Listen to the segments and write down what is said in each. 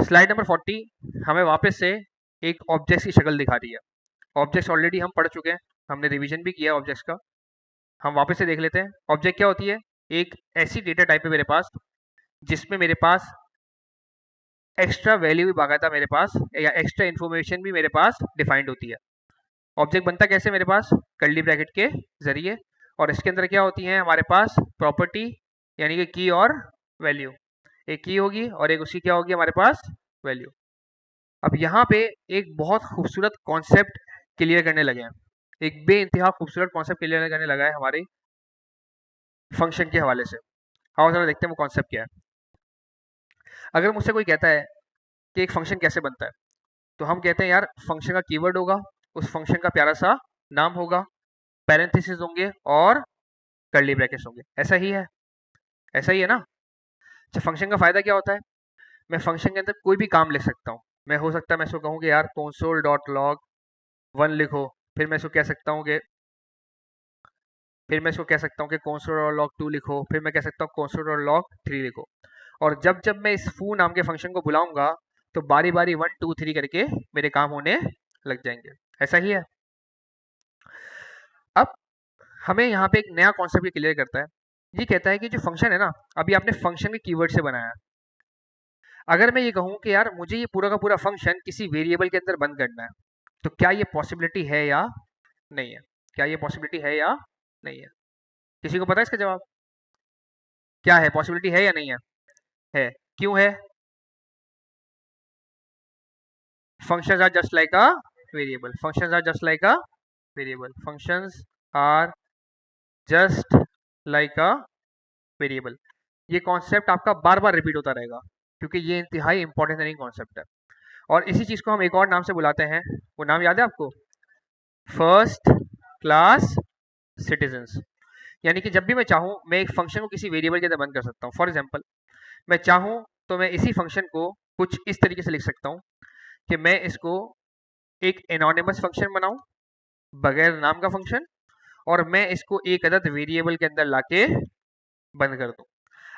Slide number 40 हमें वापस से एक ऑब्जेक्ट की शक्ल दिखा रही है। ऑब्जेक्ट्स ऑलरेडी हम पढ़ चुके हैं, हमने रिवीजन भी किया ऑब्जेक्ट्स का। हम वापस से देख लेते हैं। ऑब्जेक्ट क्या होती है? एक ऐसी डेटा टाइप है मेरे पास जिसमें मेरे पास एक्स्ट्रा वैल्यू भी बाकायदा मेरे पास या एक्स्ट्रा इन्फॉर्मेशन भी मेरे पास डिफाइंड होती है। ऑब्जेक्ट बनता कैसे मेरे पास? कर्ली ब्रैकेट के जरिए। और इसके अंदर क्या होती है हमारे पास? प्रॉपर्टी, यानी कि की और वैल्यू। एक की होगी और एक उसकी क्या होगी हमारे पास? वैल्यू। अब यहाँ पे एक बहुत खूबसूरत कॉन्सेप्ट क्लियर करने लगे हैं। एक बेइंतहा खूबसूरत कॉन्सेप्ट क्लियर करने लगा है हमारे फंक्शन के हवाले से। आओ जरा देखते हैं वो कॉन्सेप्ट क्या है। अगर मुझसे कोई कहता है कि एक फंक्शन कैसे बनता है, तो हम कहते हैं यार फंक्शन का कीवर्ड होगा, उस फंक्शन का प्यारा सा नाम होगा, पैरेंथेसिस होंगे और कर्ली ब्रैकेट्स होंगे। ऐसा ही है, ऐसा ही है ना। अच्छा, फंक्शन का फायदा क्या होता है? मैं फंक्शन के अंदर कोई भी काम लिख सकता हूँ। मैं हो सकता है मैं इसको कहूँ कि यार console डॉट लॉग 1 लिखो, फिर मैं इसको कह सकता हूँ कि console डॉट लॉग 2 लिखो, फिर मैं कह सकता हूँ console डॉट लॉग 3 लिखो। और जब जब मैं इस foo नाम के फंक्शन को बुलाऊंगा तो बारी बारी 1 2 3 करके मेरे काम होने लग जाएंगे। ऐसा ही है। अब हमें यहाँ पे एक नया कॉन्सेप्ट क्लियर करता है। ये कहता है कि जो फंक्शन है ना, अभी आपने फंक्शन के कीवर्ड से बनाया है। अगर मैं ये कहूँ कि यार मुझे ये पूरा का पूरा फंक्शन किसी वेरिएबल के अंदर बंद करना है, तो क्या ये पॉसिबिलिटी है या नहीं है? क्या ये पॉसिबिलिटी है या नहीं है? किसी को पता है इसका जवाब? क्या है, पॉसिबिलिटी है या नहीं है? है। क्यों है? Functions are just like a variable. Functions are just like a variable. Functions are just like a variable. ये कॉन्सेप्ट आपका बार बार रिपीट होता रहेगा क्योंकि ये इंतहाई इंपॉर्टेंट रनिंग कॉन्सेप्ट है। और इसी चीज को हम एक और नाम से बुलाते हैं। वो नाम याद है आपको? First class citizens. यानी कि जब भी मैं चाहूँ मैं एक फंक्शन को किसी वेरिएबल के अंदर बंद कर सकता हूँ। फॉर एग्जाम्पल, मैं चाहूँ तो मैं इसी फंक्शन को कुछ इस तरीके से लिख सकता हूँ कि मैं इसको एक एनोनिमस फंक्शन बनाऊं, बगैर नाम का फंक्शन, और मैं इसको एक अदद वेरिएबल के अंदर लाके बंद कर दूं।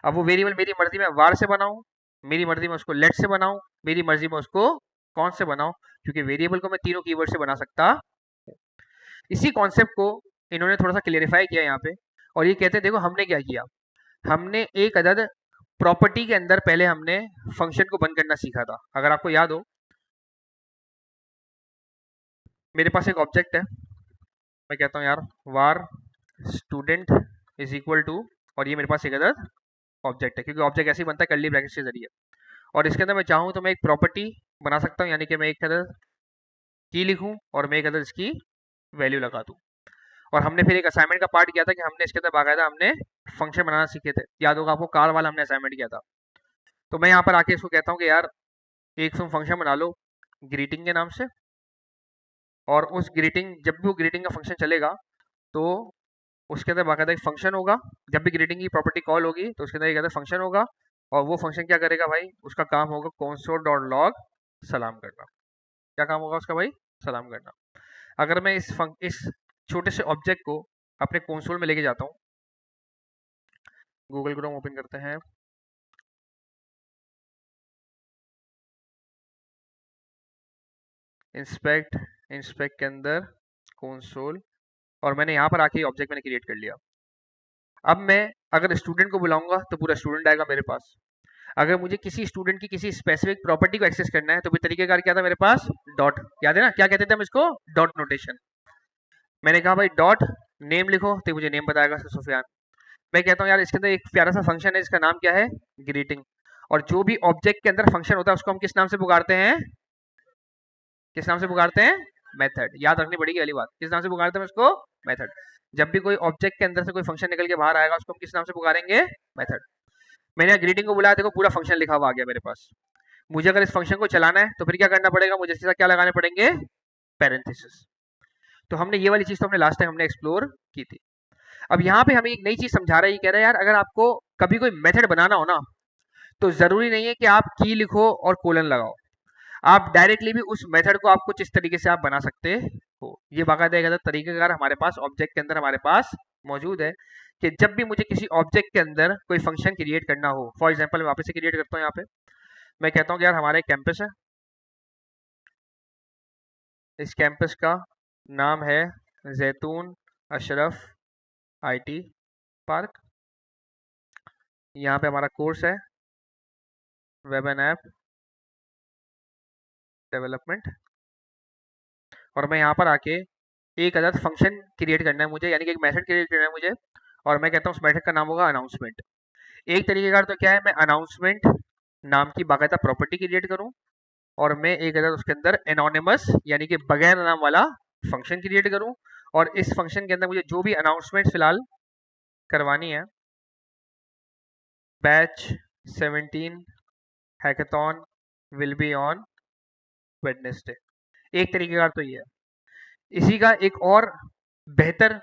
अब वो वेरिएबल मेरी मर्जी में वार से बनाऊं, मेरी मर्जी में उसको लेट से बनाऊं, मेरी मर्जी में उसको कौन से बनाऊं, क्योंकि वेरिएबल को मैं तीनों कीवर्ड से बना सकता। इसी कॉन्सेप्ट को इन्होंने थोड़ा सा क्लियरिफाई किया यहाँ पे। और ये कहते हैं देखो हमने क्या किया, हमने एक अदद प्रॉपर्टी के अंदर पहले हमने फंक्शन को बंद करना सीखा था। अगर आपको याद हो, मेरे पास एक ऑब्जेक्ट है, मैं कहता हूँ यार वार स्टूडेंट इज इक्वल टू, और ये मेरे पास एक अदद ऑब्जेक्ट है, क्योंकि ऑब्जेक्ट ऐसे ही बनता है कर्ली ब्रैकेट्स के जरिए। और इसके अंदर मैं चाहूँ तो मैं एक प्रॉपर्टी बना सकता हूँ, यानी कि मैं एक अदद की लिखूँ और मैं एक अदद इसकी वैल्यू लगा दूँ। और हमने फिर एक असाइनमेंट का पार्ट किया था कि हमने इसके अंदर बाकायदा हमने फंक्शन बनाना सीखे थे। याद होगा आपको, कार वाला हमने असाइनमेंट किया था। तो मैं यहाँ पर आके इसको कहता हूँ कि यार एक तुम फंक्शन बना लो ग्रीटिंग के नाम से, और उस ग्रीटिंग, जब भी वो ग्रीटिंग का फंक्शन चलेगा तो उसके अंदर बाकायदा एक फंक्शन होगा। जब भी ग्रीटिंग की प्रॉपर्टी कॉल होगी तो उसके अंदर एक फंक्शन होगा, और वो फंक्शन क्या करेगा भाई? उसका काम होगा console डॉट लॉग सलाम करना। क्या काम होगा उसका भाई? सलाम करना। अगर मैं इस छोटे से ऑब्जेक्ट को अपने कंसोल में लेके जाता हूँ, गूगल क्रोम ओपन करते हैं, इंस्पेक्ट, इंस्पेक्ट के अंदर कंसोल, और मैंने यहाँ पर आके ऑब्जेक्ट मैंने क्रिएट कर लिया। अब मैं अगर स्टूडेंट को बुलाऊंगा तो पूरा स्टूडेंट आएगा मेरे पास। अगर मुझे किसी स्टूडेंट की किसी स्पेसिफिक प्रॉपर्टी को एक्सेस करना है तो भी तरीकेकार क्या था मेरे पास? डॉट। याद है ना क्या कहते थे हम इसको? Dot notation. मैंने कहा भाई डॉट नेम लिखो तो मुझे नेम बताएगा सुफियान। मैं कहता हूँ यार इसके अंदर एक प्यारा सा फंक्शन है, इसका नाम क्या है? ग्रीटिंग। और जो भी ऑब्जेक्ट के अंदर फंक्शन होता है उसको हम किस नाम से पुकारते हैं? किस नाम से पुकारते हैं? मेथड। याद रखनी पड़ेगी वाली बात, किस नाम से पुकारते हैं उसको? मेथड। जब भी कोई ऑब्जेक्ट के अंदर से कोई फंक्शन निकल के बाहर आएगा उसको हम किस नाम से पुकारेंगे? मेथड। मैंने यहाँ ग्रीटिंग को बुलाया, देखो पूरा फंक्शन लिखा हुआ आ गया मेरे पास। मुझे अगर इस फंक्शन को चलाना है तो फिर क्या करना पड़ेगा? मुझे इसके साथ क्या लगाने पड़ेंगे? पैरेंथेसिस। तो हमने ये वाली चीज तो हमने लास्ट टाइम हमने एक्सप्लोर की थी। अब यहाँ पे हमें एक नई चीज समझा रहा है, ये कह रहा है यार अगर आपको कभी कोई मेथड बनाना हो ना, तो जरूरी नहीं है कि आप की लिखो और कोलन लगाओ। आप डायरेक्टली भी उस मेथड को आप कुछ इस तरीके से आप बना सकते हो। ये बाकायदा एक अलग तरीकेकार हमारे पास ऑब्जेक्ट के अंदर हमारे पास मौजूद है कि जब भी मुझे किसी ऑब्जेक्ट के अंदर कोई फंक्शन क्रिएट करना हो, फॉर एग्जांपल मैं वापस से क्रिएट करता हूँ यहाँ पे, मैं कहता हूँ कि यार हमारा एक कैंपस है, इस कैंपस का नाम है जैतून अशरफ आईटी पार्क। यहाँ पे हमारा कोर्स है वेब एंड ऐप डेवलपमेंट, और मैं यहाँ पर आके एक अदद फंक्शन क्रिएट करना है मुझे, यानी कि एक मेथड क्रिएट करना है मुझे, और मैं कहता हूँ उस मेथड का नाम होगा अनाउंसमेंट। एक तरीकेकार तो क्या है, मैं अनाउंसमेंट नाम की बाकायदा प्रॉपर्टी क्रिएट करूँ, और मैं एक अदद उसके अंदर एनोनिमस यानी कि बगैर नाम वाला फंक्शन क्रिएट करूँ, और इस फंक्शन के अंदर मुझे जो भी अनाउंसमेंट फिलहाल करवानी है, batch 17 hackathon will be on Wednesday, एक तरीकेकार तो ये है। इसी का एक और बेहतर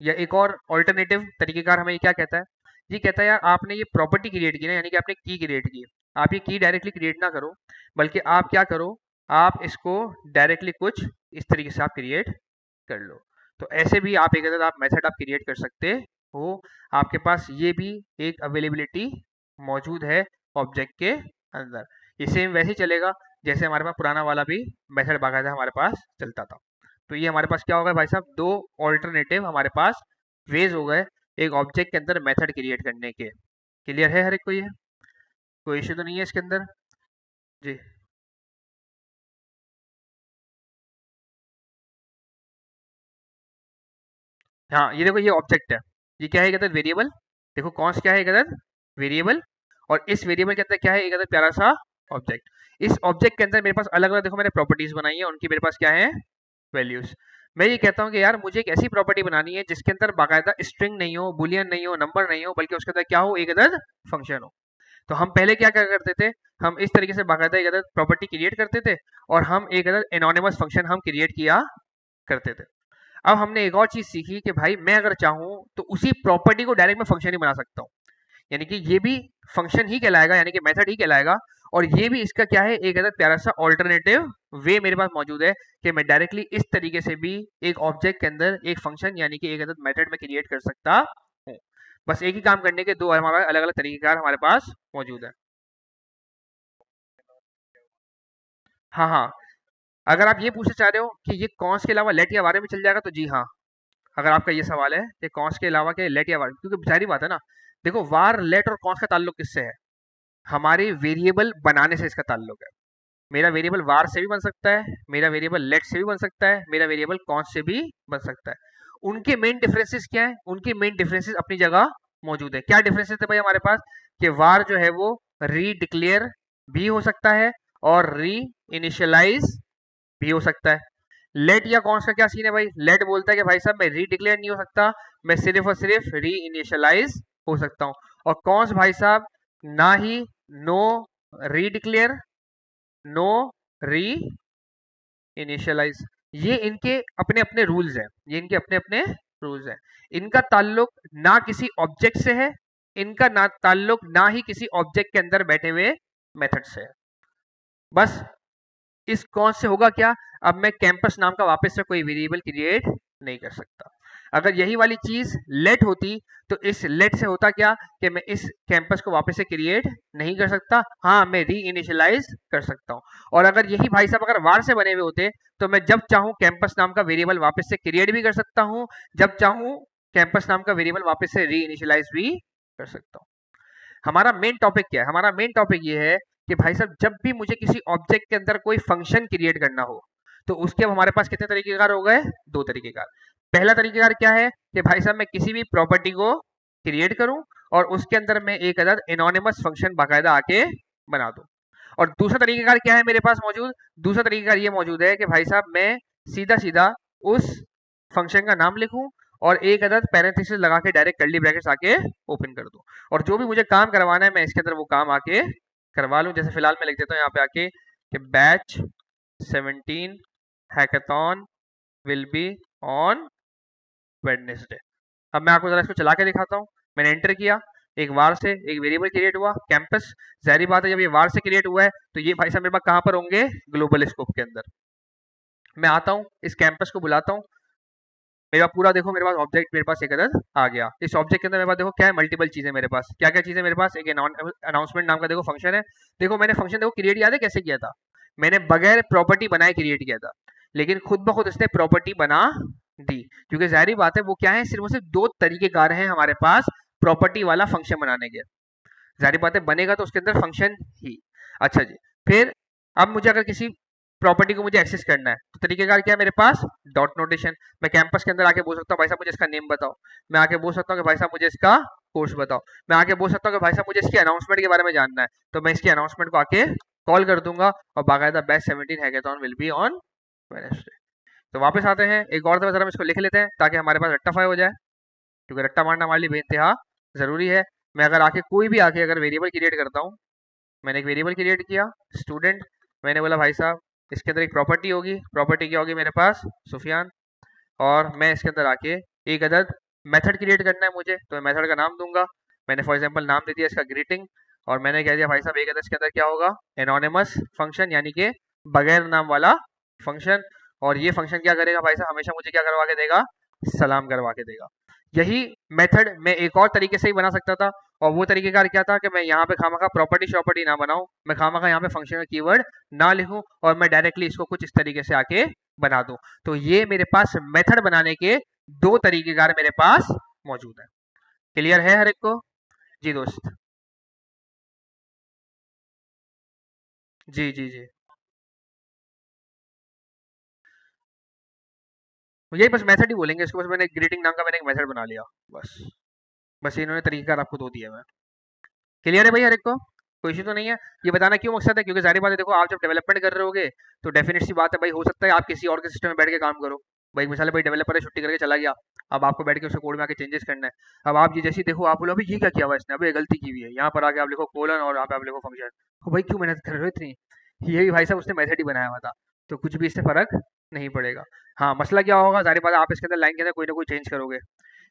या एक और ऑल्टरनेटिव तरीकेकार हमें ये क्या कहता है, ये कहता है यार आपने ये प्रॉपर्टी क्रिएट की ना, यानी कि आपने की क्रिएट की, आप ये की डायरेक्टली क्रिएट ना करो, बल्कि आप क्या करो, आप इसको डायरेक्टली कुछ इस तरीके से आप क्रिएट कर लो। तो ऐसे भी आप एक अदद आप मेथड आप क्रिएट कर सकते हो, आपके पास ये भी एक अवेलेबिलिटी मौजूद है ऑब्जेक्ट के अंदर। ये सेम वैसे ही चलेगा जैसे हमारे पास पुराना वाला भी मेथड बाकायदा हमारे पास चलता था। तो ये हमारे पास क्या होगा भाई साहब, दो ऑल्टरनेटिव हमारे पास वेज हो गए एक ऑब्जेक्ट के अंदर मेथड क्रिएट करने के। क्लियर है हर एक को, ये कोई इश्यू तो नहीं है इसके अंदर जी? हाँ ये देखो, ये ऑब्जेक्ट है, ये क्या है, एक अदद वेरिएबल। देखो कौन क्या है, एक अदद वेरिएबल, और इस वेरिएबल के अंदर क्या है, एक अदद प्यारा सा ऑब्जेक्ट। इस ऑब्जेक्ट के अंदर मेरे पास अलग अलग, देखो मैंने प्रॉपर्टीज बनाई है, उनकी मेरे पास क्या है, वैल्यूज। मैं ये कहता हूँ कि यार मुझे एक ऐसी प्रॉपर्टी बनानी है जिसके अंदर बाकायदा स्ट्रिंग नहीं हो, बुलियन नहीं हो, नंबर नहीं हो, बल्कि उसके अंदर क्या हो, एक अदद फंक्शन हो। तो हम पहले क्या क्या करते थे, हम इस तरीके से बाकायदा एक अदद प्रॉपर्टी क्रिएट करते थे, और हम एक अदद एनोनिमस फंक्शन हम क्रिएट किया करते थे। अब हमने एक और चीज सीखी कि भाई मैं अगर चाहूँ तो उसी प्रॉपर्टी को डायरेक्ट मैं फंक्शन ही बना सकता हूँ, यानी कि ये भी फंक्शन ही कहलाएगा, यानी कि मेथड ही कहलाएगा, और ये भी इसका क्या है, एक अदद प्यारा सा ऑल्टरनेटिव वे मेरे पास मौजूद है कि मैं डायरेक्टली इस तरीके से भी एक ऑब्जेक्ट के अंदर एक फंक्शन यानी कि एक अदद मेथड में क्रिएट कर सकता हूँ। बस एक ही काम करने के दो हमारे अलग अलग तरीकेकार हमारे पास मौजूद है। हाँ हाँ, अगर आप ये पूछना चाह रहे हो कि ये कॉन्स के अलावा लेट या वारे में चल जाएगा, तो जी हाँ। अगर आपका ये सवाल है कि कॉन्स के अलावा के लेट या वार, क्योंकि जाहिर बात है ना, देखो वार लेट और कॉन्स का ताल्लुक किससे है, हमारे वेरिएबल बनाने से इसका ताल्लुक है। मेरा वेरिएबल वार से भी बन सकता है, मेरा वेरिएबल लेट से भी बन सकता है, मेरा वेरिएबल कॉन्स से भी बन सकता है। उनके मेन डिफरेंसेस क्या है, उनके मेन डिफरेंसेस अपनी जगह मौजूद है। क्या डिफरेंसेस है भाई हमारे पास, कि वार जो है वो री डिक्लेयर भी हो सकता है और री इनिशियलाइज भी हो सकता है। लेट या कॉन्स का क्या सीन है भाई, लेट बोलता है कि भाई साहब मैं री डिक्लेयर नहीं हो सकता, मैं सिर्फ और सिर्फ री इनिशियलाइज हो सकता हूँ। और कॉन्स भाई साहब ना ही नो री डिक्लेयर, नो री इनिशियलाइज, ये इनके अपने अपने रूल्स हैं, ये इनके अपने अपने रूल्स हैं। इनका ताल्लुक ना किसी ऑब्जेक्ट से है, इनका ना ताल्लुक ना ही किसी ऑब्जेक्ट के अंदर बैठे हुए मेथड से है। बस इस कौन से होगा क्या, अब मैं कैंपस नाम का वापस से कोई वेरिएबल क्रिएट नहीं कर सकता। अगर यही वाली चीज लेट होती तो इस लेट से होता क्या, कि मैं इस कैंपस को वापस से क्रिएट नहीं कर सकता, हाँ मैं री इनिशियलाइज कर सकता हूँ। और अगर यही भाई साहब अगर वार से बने हुए होते तो मैं जब चाहूँ कैंपस नाम का वेरिएबल वापस से क्रिएट भी कर सकता हूँ, जब चाहूँ कैंपस नाम का वेरिएबल वापस से री इनिशियलाइज भी कर सकता हूँ। हमारा मेन टॉपिक क्या है, हमारा मेन टॉपिक ये है कि भाई साहब जब भी मुझे किसी ऑब्जेक्ट के अंदर कोई फंक्शन क्रिएट करना हो, तो उसके अब हमारे पास कितने तरीकेकार हो गए, दो तरीकेकार। पहला तरीकेकार क्या है कि भाई साहब मैं किसी भी प्रॉपर्टी को क्रिएट करूं और उसके अंदर मैं एक अदद एनोनिमस फंक्शन बाकायदा आके बना दूं। और दूसरा तरीकेकार क्या है मेरे पास मौजूद, दूसरा तरीकेकार ये मौजूद है कि भाई साहब मैं सीधा सीधा उस फंक्शन का नाम लिखूं और एक अदद पैरेंथेसिस लगा के डायरेक्ट कर्ली ब्रैकेट्स आके ओपन कर दूं, और जो भी मुझे काम करवाना है मैं इसके अंदर वो काम आके करवा लूं। जैसे फिलहाल मैं लिख देता हूँ यहाँ पे आके कि batch 17 hackathon will be on Wednesday. अब मैं आपको जरा इसको चला के दिखाता हूँ। मैंने एंटर किया, एक वार से एक वेरिएबल क्रिएट हुआ कैंपस। जाहिर बात है जब ये वार से क्रिएट हुआ है तो ये भाई साहब मेरे पास कहाँ पर होंगे, ग्लोबल स्कोप के अंदर। मैं आता हूँ इस कैंपस को बुलाता हूँ, मेरे पास पूरा देखो, मेरे पास ऑब्जेक्ट मेरे पास एक अदद आ गया। इस ऑब्जेक्ट के अंदर मेरे पास देखो क्या है, मल्टीपल चीजें मेरे पास, क्या क्या चीजें मेरे पास, एक अनाउंसमेंट नाम का देखो फंक्शन है। देखो मैंने फंक्शन देखो क्रिएट याद है कैसे किया था, मैंने बगैर प्रॉपर्टी बनाए क्रिएट किया था, लेकिन खुद ब खुद उसने प्रॉपर्टी बना दी, क्योंकि जाहिर बात है वो क्या है, सिर्फ और सिर्फ दो तरीकेकार हैं हमारे पास प्रॉपर्टी वाला फंक्शन बनाने के। जाहिर बात है बनेगा तो उसके अंदर फंक्शन ही। अच्छा जी, फिर अब मुझे अगर किसी प्रॉपर्टी को मुझे एक्सेस करना है तो तरीकेकार क्या है मेरे पास, डॉट नोटेशन। मैं कैंपस के अंदर आके बोल सकता हूँ भाई साहब मुझे इसका नेम बताओ, मैं आके बोल सकता हूँ कि भाई साहब मुझे इसका कोर्स बताओ, मैं आके बोल सकता हूँ कि भाई साहब मुझे इसकी अनाउंसमेंट के बारे में जानना है, तो मैं इसकी अनाउंसमेंट को आके कॉल कर दूंगा और बाकायदा best 17 hackathon will be on Wednesday. तो वापस आते हैं, एक और दफा जरा हम इसको लिख लेते हैं ताकि हमारे पास रट्टाफाई हो जाए, क्योंकि रट्टा मारना हमारे लिए बेइंतहा जरूरी है। मैं अगर आके कोई भी आके अगर वेरिएबल क्रिएट करता हूँ, मैंने एक वेरिएबल क्रिएट किया स्टूडेंट, मैंने बोला भाई साहब इसके अंदर एक प्रॉपर्टी होगी, प्रॉपर्टी क्या होगी मेरे पास, सुफियान, और मैं इसके अंदर आके एक अदद मेथड क्रिएट करना है मुझे, तो मैं मेथड का नाम दूंगा। मैंने फॉर एग्जांपल नाम दे दिया इसका ग्रीटिंग, और मैंने कह दिया भाई साहब एक अदद इसके अंदर क्या होगा, एनोनिमस फंक्शन, यानी कि बगैर नाम वाला फंक्शन। और ये फंक्शन क्या करेगा भाई साहब, हमेशा मुझे क्या करवा के देगा, सलाम करवा के देगा। यही मेथड मैं एक और तरीके से ही बना सकता था, और वो तरीकेकार क्या था कि मैं यहाँ पे खामखा प्रॉपर्टी शॉपर्टी ना बनाऊं, मैं खामखा यहाँ पे फंक्शन का कीवर्ड ना लिखूं, और मैं डायरेक्टली इसको कुछ इस तरीके से आके बना दूं। तो ये मेरे पास मेथड बनाने के दो तरीकेकार मेरे पास मौजूद है। क्लियर है हर एक को? जी दोस्त। जी जी जी, यही बस मेथड ही बोलेंगे इसको, बस मैंने ग्रीटिंग नाम का मैंने एक मेथड बना लिया, बस। बस इन्होंने तरीकेकार आपको दो दिया। मैं क्लियर है भाई हर एक को? कोई इशू तो नहीं है? ये बताना क्यों मकसद है, क्योंकि जाहिर बात है देखो आप जब डेवलपमेंट कर रहे होगे तो डेफिनेट सी बात है भाई, हो सकता है आप किसी और के सिस्टम में बैठ के काम करो। भाई मिसाल है भाई डेवलपर है छुट्टी करके चला गया, अब आपको बैठ के उसके कोड में आके चेंजेस करना है। अब आप ये जैसे ही देखो आप बोलो अभी ये क्या किया हुआ है इसने, अभी ये गलती की हुई है, यहाँ पर आके आप लिखो कोलन और यहाँ पे आप लिखो फंक्शन, तो भाई क्यों मेहनत कर रहे हो इतनी, ये भी भाई साहब उसने मेथड ही बनाया हुआ था, तो कुछ भी इससे फर्क नहीं पड़ेगा। हाँ मसला क्या होगा, जाहिर बात है आप इसके अंदर लाइन के अंदर कोई ना कोई चेंज करोगे,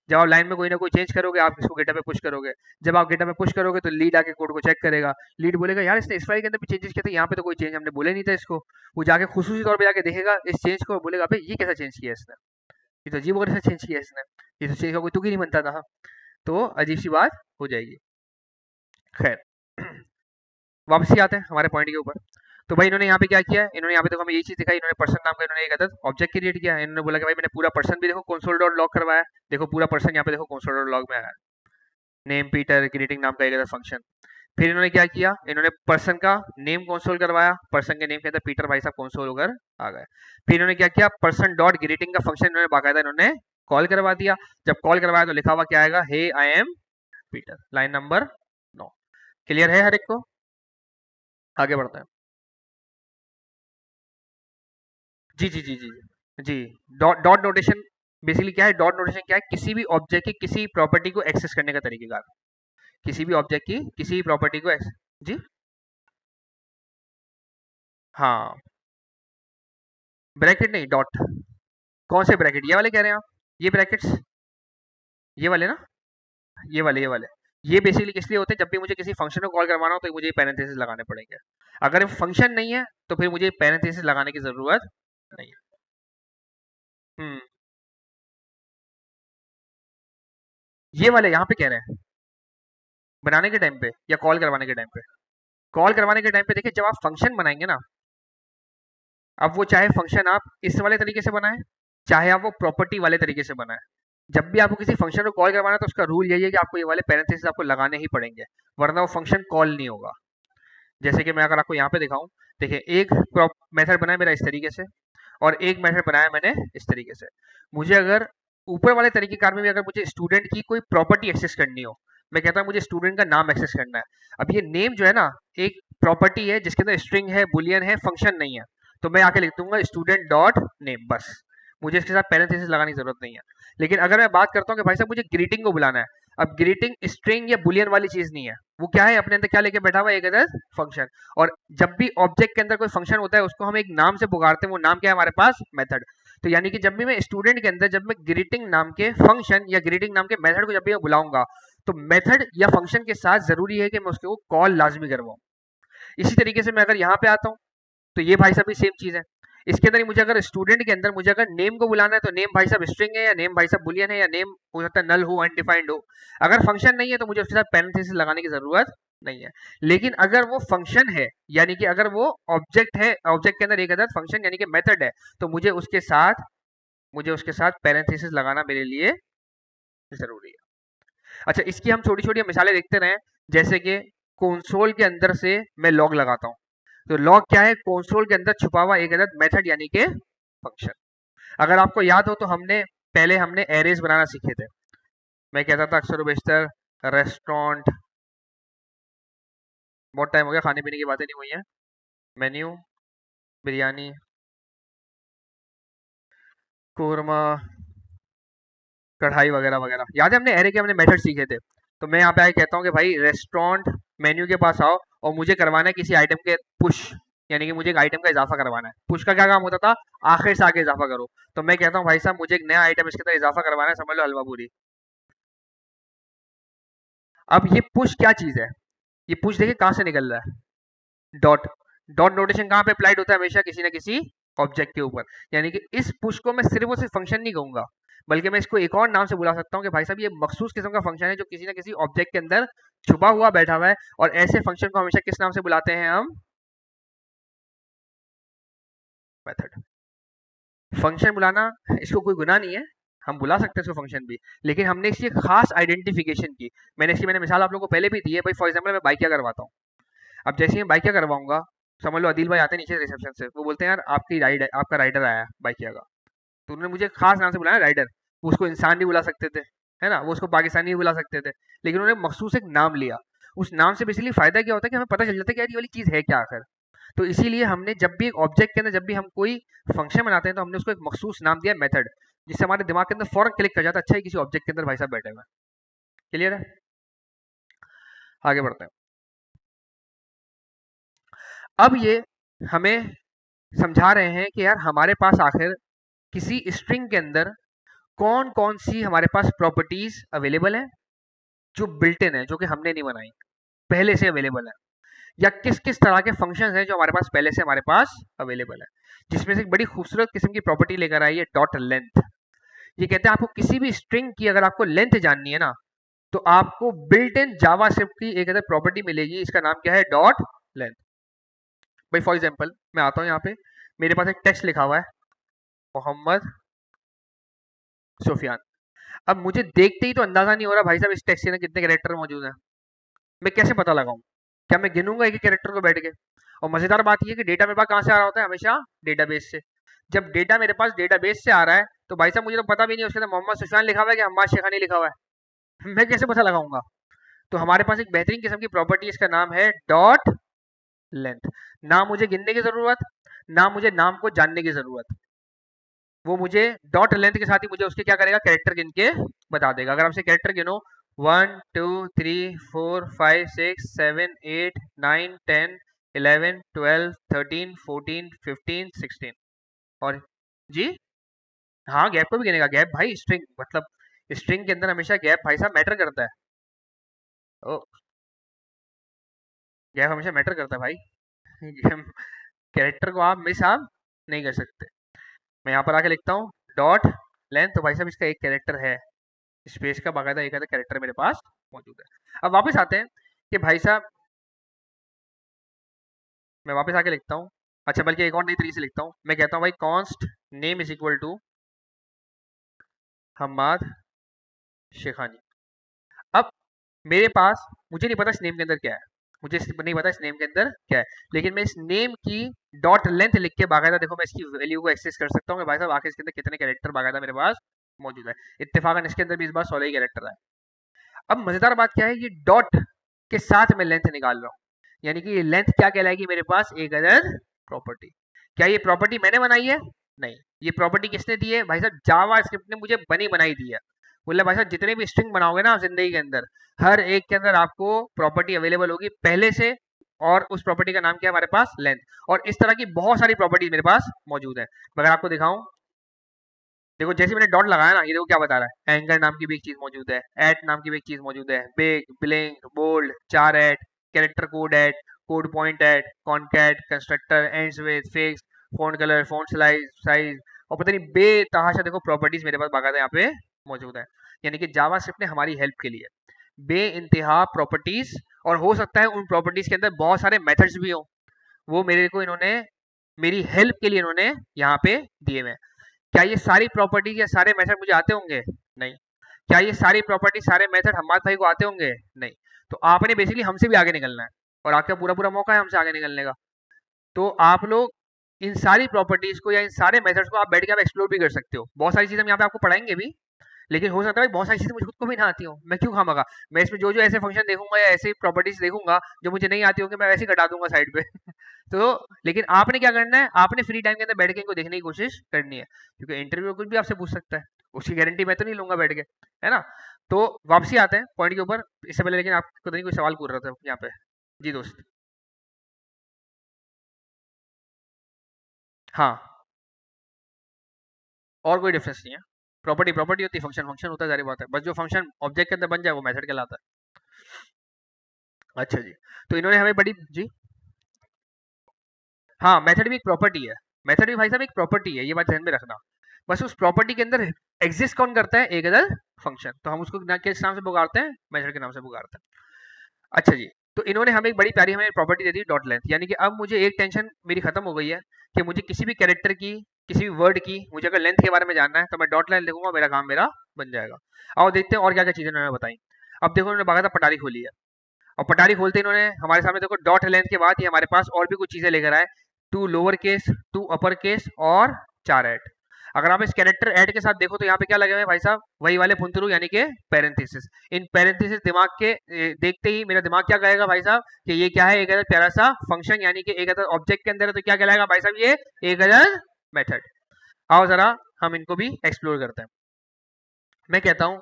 जब आप लाइन में कोई ना कोई चेंज करोगे आप इसको गिटहब पे पुश करोगे, जब आप गिटहब पे पुश करोगे तो लीड आके कोड को चेक करेगा, लीड बोलेगा यार इसने इस फाइल के अंदर भी चेंजेस किए थे, यहाँ पे तो कोई चेंज हमने बोले नहीं था इसको, वो जाके खुसूसी तौर पे जाके देखेगा इस चेंज को, बोलेगा अबे ये कैसा चेंज किया इसने, ये तो अजीब वगैरह से चेंज किया इसने, ये तो चेंज का कोई तुक ही नहीं बनता था, तो अजीब सी बात हो जाएगी। खैर वापसी आते हैं हमारे पॉइंट के ऊपर। तो भाई इन्होंने यहाँ पे क्या किया है, इन्होंने यहाँ पे देखो हमें यही चीज दिखाई, इन्होंने पर्सन नाम का इन्होंने एक अदद ऑब्जेक्ट क्रिएट किया है, इन्होंने बोला कि भाई मैंने पूरा पर्सन भी देखो कंसोल डॉट लॉग करवाया, देखो पूरा पर्सन यहाँ पे देखो कंसोल डॉट लॉग में आया, नेम पीटर ग्रीटिंग नाम का एक अदद फंक्शन। फिर इन्होंने क्या किया, इन्होंने पर्सन का नेम कंसोल करवाया, पर्सन के नेम के अंदर पीटर भाई साहब कंसोल होकर आ गए। फिर इन्होंने क्या किया, पर्सन डॉट ग्रीटिंग का फंक्शन इन्होंने बाकायदा इन्होंने कॉल करवा दिया, जब कॉल करवाया तो लिखा हुआ क्या आएगा, hey I am Peter, line number 9। Clear है हर एक को? आगे बढ़ते हैं। जी जी जी जी जी, डॉट डॉट नोटेशन बेसिकली क्या है, डॉट नोटेशन क्या है, किसी भी ऑब्जेक्ट की किसी प्रॉपर्टी को एक्सेस करने का तरीकेकार, किसी भी ऑब्जेक्ट की किसी प्रॉपर्टी को जी हाँ, ब्रैकेट नहीं डॉट। कौन से ब्रैकेट, ये वाले कह रहे हैं आप, ये ब्रैकेट्स, ये वाले ना, ये वाले ये बेसिकली किस लिए होते हैं, जब भी मुझे किसी फंक्शन को कॉल करवाना हो तो मुझे पैरेंथेसिस लगाने पड़ेंगे, अगर फंक्शन नहीं है तो फिर मुझे पैरेंथेसिस लगाने की जरूरत नहीं है। हम्म, ये वाले यहाँ पे कह रहे हैं बनाने के टाइम पे या कॉल करवाने के टाइम पे, कॉल करवाने के टाइम पे देखिए जब आप फंक्शन बनाएंगे ना, अब वो चाहे फंक्शन आप इस वाले तरीके से बनाएं, चाहे आप वो प्रॉपर्टी वाले तरीके से बनाएं, जब भी आपको किसी फंक्शन को कॉल करवाना है तो उसका रूल यही है कि आपको ये वाले पैरेंथेसिस आपको लगाने ही पड़ेंगे, वरना वो फंक्शन कॉल नहीं होगा। जैसे कि मैं अगर आपको यहाँ पे दिखाऊं, देखिए एक मेथड बना है मेरा इस तरीके से, और एक मेथड बनाया मैंने इस तरीके से। मुझे अगर ऊपर वाले तरीकेकार में भी अगर मुझे स्टूडेंट की कोई प्रॉपर्टी एक्सेस करनी हो, मैं कहता हूँ मुझे स्टूडेंट का नाम एक्सेस करना है, अब ये नेम जो है ना एक प्रॉपर्टी है जिसके अंदर स्ट्रिंग है, बुलियन है, फंक्शन नहीं है, तो मैं आके लिख दूंगा स्टूडेंट डॉट नेम, बस मुझे इसके साथ पैरेंथेसिस लगाने की जरूरत नहीं है। लेकिन अगर मैं बात करता हूँ कि भाई साहब मुझे ग्रीटिंग को बुलाना है, अब ग्रीटिंग स्ट्रिंग या बुलियन वाली चीज नहीं है, वो क्या है अपने अंदर क्या लेके बैठा हुआ है, एक अदर फंक्शन, और जब भी ऑब्जेक्ट के अंदर कोई फंक्शन होता है उसको हम एक नाम से पुकारते हैं, वो नाम क्या है हमारे पास, मेथड। तो यानी कि जब भी मैं स्टूडेंट के अंदर जब मैं ग्रीटिंग नाम के फंक्शन या ग्रीटिंग नाम के मेथड को जब भी मैं बुलाऊंगा, तो मेथड या फंक्शन के साथ जरूरी है कि मैं उसको कॉल लाजमी करवाऊं। इसी तरीके से मैं अगर यहाँ पे आता हूँ तो ये भाई साहब भी सेम चीज है, इसके अंदर ही मुझे अगर स्टूडेंट के अंदर मुझे अगर नेम को बुलाना है तो नेम भाई साहब स्ट्रिंग है या नेम भाई साहब बुलियन है या नेम हो सकता है नल हो अनडिफाइंड हो। अगर फंक्शन नहीं है तो मुझे उसके साथ पैरेंथेसिस लगाने की जरूरत नहीं है। लेकिन अगर वो फंक्शन है यानी कि अगर वो ऑब्जेक्ट है, ऑब्जेक्ट के अंदर एक अदर फंक्शन यानी कि मेथड है, तो मुझे उसके साथ पैरेंथेसिस लगाना मेरे लिए जरूरी है। अच्छा, इसकी हम छोटी छोटी मिसालें देखते रहे, जैसे कि कंसोल के अंदर से मैं लॉग लगाता हूँ। तो लॉग क्या है? कंसोल के अंदर छुपा हुआ एक अदर मेथड यानी कि फंक्शन। अगर आपको याद हो तो हमने एरेज बनाना सीखे थे। मैं कहता था अक्सर बेशतर रेस्टोरेंट, बहुत टाइम हो गया खाने पीने की बातें नहीं हुई हैं, मेन्यू, बिरयानी, कोरमा, कढ़ाई वगैरह वगैरह, याद है हमने एरे के हमने मेथड सीखे थे। तो मैं यहाँ पे आके कहता हूँ कि भाई रेस्टोरेंट मेन्यू के पास आओ और मुझे करवाना है किसी आइटम के पुश, यानी कि मुझे एक आइटम का इजाफा करवाना है। पुश का क्या काम होता था? आखिर से आगे इजाफा करो। तो मैं कहता हूँ भाई साहब मुझे एक नया आइटम इसके अंदर इजाफा करवाना है, समझ लो हलवा पूरी। अब ये पुश क्या चीज है? ये पुश देखिए कहाँ से निकल रहा है? डॉट। डॉट नोटेशन कहाँ पे अप्लाइड होता है? हमेशा किसी ना किसी ऑब्जेक्ट के ऊपर। यानी कि इस पुश को मैं सिर्फ और सिर्फ फंक्शन नहीं कहूंगा, बल्कि मैं इसको एक और नाम से बुला सकता हूँ कि भाई साहब ये मखसूस किस्म का फंक्शन है जो किसी ना किसी ऑब्जेक्ट के अंदर छुपा हुआ बैठा हुआ है। और ऐसे फंक्शन को हमेशा किस नाम से बुलाते हैं हम? मेथड। फंक्शन बुलाना इसको कोई गुनाह नहीं है, हम बुला सकते हैं इसको फंक्शन भी, लेकिन हमने इसकी एक खास आइडेंटिफिकेशन की। मैंने मिसाल आप लोगों को पहले भी दी है भाई। फॉर एग्जाम्पल मैं बाइक क्या करवाता हूँ, अब जैसे ही मैं बाइक क्या करवाऊंगा, समझ लो अदिल भाई आते हैं नीचे रिसेप्शन से, वो बोलते हैं यार आपकी राइड है, आपका राइडर आया है बाइक का। तो उन्होंने मुझे खास नाम से बुलाया राइडर। वो उसको इंसान भी बुला सकते थे, है ना, वो उसको पाकिस्तानी भी बुला सकते थे, लेकिन उन्होंने मखसूस एक नाम लिया। उस नाम से बेसिकली फायदा क्या होता है कि हमें पता चल जाता है कि यार ये वाली चीज है क्या आखिर। तो इसीलिए हमने जब भी एक ऑब्जेक्ट के अंदर जब भी हम कोई फंक्शन बनाते हैं तो हमने उसको एक मखसूस नाम दिया मेथड, जिससे हमारे दिमाग के अंदर फौरन क्लिक कर जाता है अच्छा है किसी ऑब्जेक्ट के अंदर भाई साहब बैठे हुए हैं। क्लियर है? आगे बढ़ते हैं। अब ये हमें समझा रहे हैं कि यार हमारे पास आखिर किसी स्ट्रिंग के अंदर कौन कौन सी हमारे पास प्रॉपर्टीज अवेलेबल है जो बिल्ट इन है, जो कि हमने नहीं बनाई, पहले से अवेलेबल है। या किस किस तरह के फंक्शंस हैं जो हमारे पास पहले से हमारे पास अवेलेबल है, जिसमें से एक बड़ी खूबसूरत किस्म की प्रॉपर्टी लेकर आई है डॉट लेंथ। ये कहते हैं आपको किसी भी स्ट्रिंग की अगर आपको लेंथ जाननी है ना, तो आपको बिल्ट इन जावास्क्रिप्ट की एक अदर प्रॉपर्टी मिलेगी, इसका नाम क्या है? Dot length. भाई फॉर एग्जांपल मैं आता हूँ यहाँ पे, मेरे पास एक टेक्स्ट लिखा हुआ है मोहम्मद सुफियान। अब मुझे देखते ही तो अंदाजा नहीं हो रहा भाई साहब इस टेक्स्ट के अंदर कितने कैरेक्टर मौजूद हैं। मैं कैसे पता लगाऊं? क्या मैं गिनूंगा एक एक कैरेक्टर को बैठ के? और मजेदार बात यह है कि डेटा मेरे पास कहाँ से आ रहा होता है? हमेशा डेटाबेस से। जब डेटा मेरे पास डेटाबेस से आ रहा है तो भाई साहब मुझे तो पता भी नहीं उसके अंदर मोहम्मद सुफियान लिखा हुआ है कि हम्माद शेखानी लिखा हुआ है। मैं कैसे पता लगाऊंगा? तो हमारे पास एक बेहतरीन किस्म की प्रॉपर्टी, इसका नाम है डॉट लेंथ। ना मुझे गिनने की जरूरत, ना मुझे नाम को जानने की जरूरत, वो मुझे डॉट लेंथ के साथ ही मुझे उसके क्या करेगा? कैरेक्टर गिन के बता देगा। अगर आपसे कैरेक्टर गिनो 1 2 3 4 5 6 7 8 9 10 11 12 13 14 15 16 और जी हाँ, गैप को भी गिनेगा। गैप भाई स्ट्रिंग मतलब स्ट्रिंग के अंदर हमेशा गैप भाई साहब मैटर करता है। ओ, गैप हमेशा मैटर करता है भाई। कैरेक्टर को आप मिस आप नहीं कर सकते। मैं यहाँ पर आके लिखता हूँ डॉट लेंथ, तो भाई साहब इसका एक कैरेक्टर है, स्पेस का बाकायदा एक आधा कैरेक्टर मेरे पास मौजूद है। अब वापस आते हैं कि भाई साहब मैं वापस आके लिखता हूँ, अच्छा बल्कि एक और नई तरीके से लिखता हूँ। मैं कहता हूँ भाई const name is equal to Hammad Shekhani. अब मेरे पास, मुझे नहीं पता इस नेम के अंदर क्या है, मुझे नहीं पता इस नेम के अंदर क्या है, लेकिन मैं इस नेम की डॉट लेंथ लिख के बाकायदा देखो मैं इसकी वैल्यू को एक्सेस कर सकता हूँ कि भाई साहब आखिर इसके अंदर कितने कैरेक्टर बाकायदा मेरे पास मौजूद है। इत्तेफाकन इसके अंदर भी इस बार 16 ही कैरेक्टर है। अब मजेदार बात क्या है, ये डॉट के साथ मैं लेंथ निकाल रहा हूँ, यानी कि ये लेंथ क्या कहलाएगी मेरे पास? एक अदर प्रॉपर्टी। क्या ये प्रॉपर्टी मैंने बनाई है? नहीं, ये प्रॉपर्टी किसने दी है? भाई साहब जावा स्क्रिप्ट ने मुझे बनी बनाई दी है। बोले भाई साहब जितने भी स्ट्रिंग बनाओगे ना आप जिंदगी के अंदर, हर एक के अंदर आपको प्रॉपर्टी अवेलेबल होगी पहले से, और उस प्रॉपर्टी का नाम क्या है हमारे पास? लेंथ। और इस तरह की बहुत सारी प्रॉपर्टी मेरे पास मौजूद है। अगर आपको दिखाऊं, देखो जैसे मैंने डॉट लगाया ना, ये देखो क्या बता रहा है, एंकर नाम की भी एक चीज मौजूद है, एट नाम की भी एक चीज मौजूद है, big, blink, bold, char at, character code at, code point at, concat, constructor, ends with, fix, font colour, font size size और पता नहीं बेतहाशा देखो प्रॉपर्टीज़ मेरे पास बाकायदा यहाँ पे मौजूद है। यानी कि जावास्क्रिप्ट ने हमारी हेल्प के लिए बेइंतहा प्रॉपर्टीज़, और हो सकता है उन प्रॉपर्टीज़ के अंदर बहुत सारे मेथड्स भी हों, वो मेरे को इन्होंने मेरी हेल्प के लिए इन्होंने यहाँ पे दिए हुए हैं। क्या ये सारी प्रॉपर्टीज या सारे मेथड मुझे आते होंगे? नहीं। क्या ये सारी प्रॉपर्टी सारे मेथड हमारे भाई को आते होंगे? नहीं। तो आपने बेसिकली हमसे भी आगे निकलना है, और आपका पूरा पूरा मौका है हमसे आगे निकलने का। तो आप लोग इन सारी प्रॉपर्टीज को या इन सारे मेथड्स को आप बैठ के आप एक्सप्लोर भी कर सकते हो। बहुत सारी चीजें हम यहाँ पे आपको पढ़ाएंगे भी, लेकिन हो सकता है बहुत सारी चीजें मुझे खुद को भी ना आती हो, मैं क्यों खामगा मैं इसमें जो जो ऐसे फंक्शन देखूंगा या ऐसे प्रॉपर्टीज देखूंगा जो मुझे नहीं आती होंगी, मैं वैसे ही घटा दूंगा साइड पे तो लेकिन आपने क्या करना है, आपने फ्री टाइम के अंदर बैठ के इनको देखने की कोशिश करनी है, क्योंकि इंटरव्यू में कुछ भी आपसे पूछ सकता है, उसकी गारंटी मैं तो नहीं लूंगा बैठ के, है ना। तो वापसी आते हैं पॉइंट के ऊपर, इससे पहले लेकिन आपको नहीं कोई सवाल पूछ रहा था यहाँ पे। जी दोस्त। हाँ, और कोई डिफरेंस नहीं है। प्रॉपर्टी प्रॉपर्टी होती है, फंक्शन फंक्शन होता है, सारी बात है, बस जो फंक्शन ऑब्जेक्ट के अंदर बन जाए वो मेथड कहलाता है। अच्छा जी। तो इन्होंने हमें बड़ी जी, हाँ मेथड भी एक प्रॉपर्टी है। मेथड भी भाई साहब एक प्रॉपर्टी है, ये बात ध्यान में रखना। बस उस प्रॉपर्टी के अंदर एग्जिस्ट कौन करता है, एक अदर फंक्शन, तो हम उसको किस नाम से पुकारते हैं, मेथड के नाम से पुकारते हैं। अच्छा जी। तो इन्होंने हमें एक बड़ी प्यारी हमें प्रॉपर्टी दे दी डॉट लेंथ, यानी कि अब मुझे एक टेंशन मेरी खत्म हो गई है कि मुझे किसी भी कैरेक्टर की, किसी भी वर्ड की मुझे अगर लेंथ के बारे में जानना है तो मैं डॉट लाइन लिखूंगा, मेरा काम मेरा बन जाएगा। आओ देखते हैं और क्या क्या चीजें उन्होंने बताई। अब देखो उन्होंने बाकायदा पटारी खोली है, और पटारी खोलते इन्होंने हमारे सामने देखो डॉट लेंथ के बाद ही हमारे पास और भी कुछ चीजें लेकर आए, to lower case, to upper case और चार ऐड। अगर आप इस कैरेक्टर ऐड के साथ देखो तो यहाँ पे क्या लगे हुए हैं भाई साहब, वही वाले फुंतरू यानी कि पैरेंथेसिस। इन पैरेंथेसिस दिमाग के देखते ही मेरा दिमाग क्या कहेगा भाई साहब कि ये क्या है, एक अदर प्यारा सा फंक्शन, यानी कि एक अदर ऑब्जेक्ट के अंदर है, तो क्या कहलाएगा भाई साहब, ये एक अदर मेथड। आओ जरा हम इनको भी एक्सप्लोर करते हैं। मैं कहता हूँ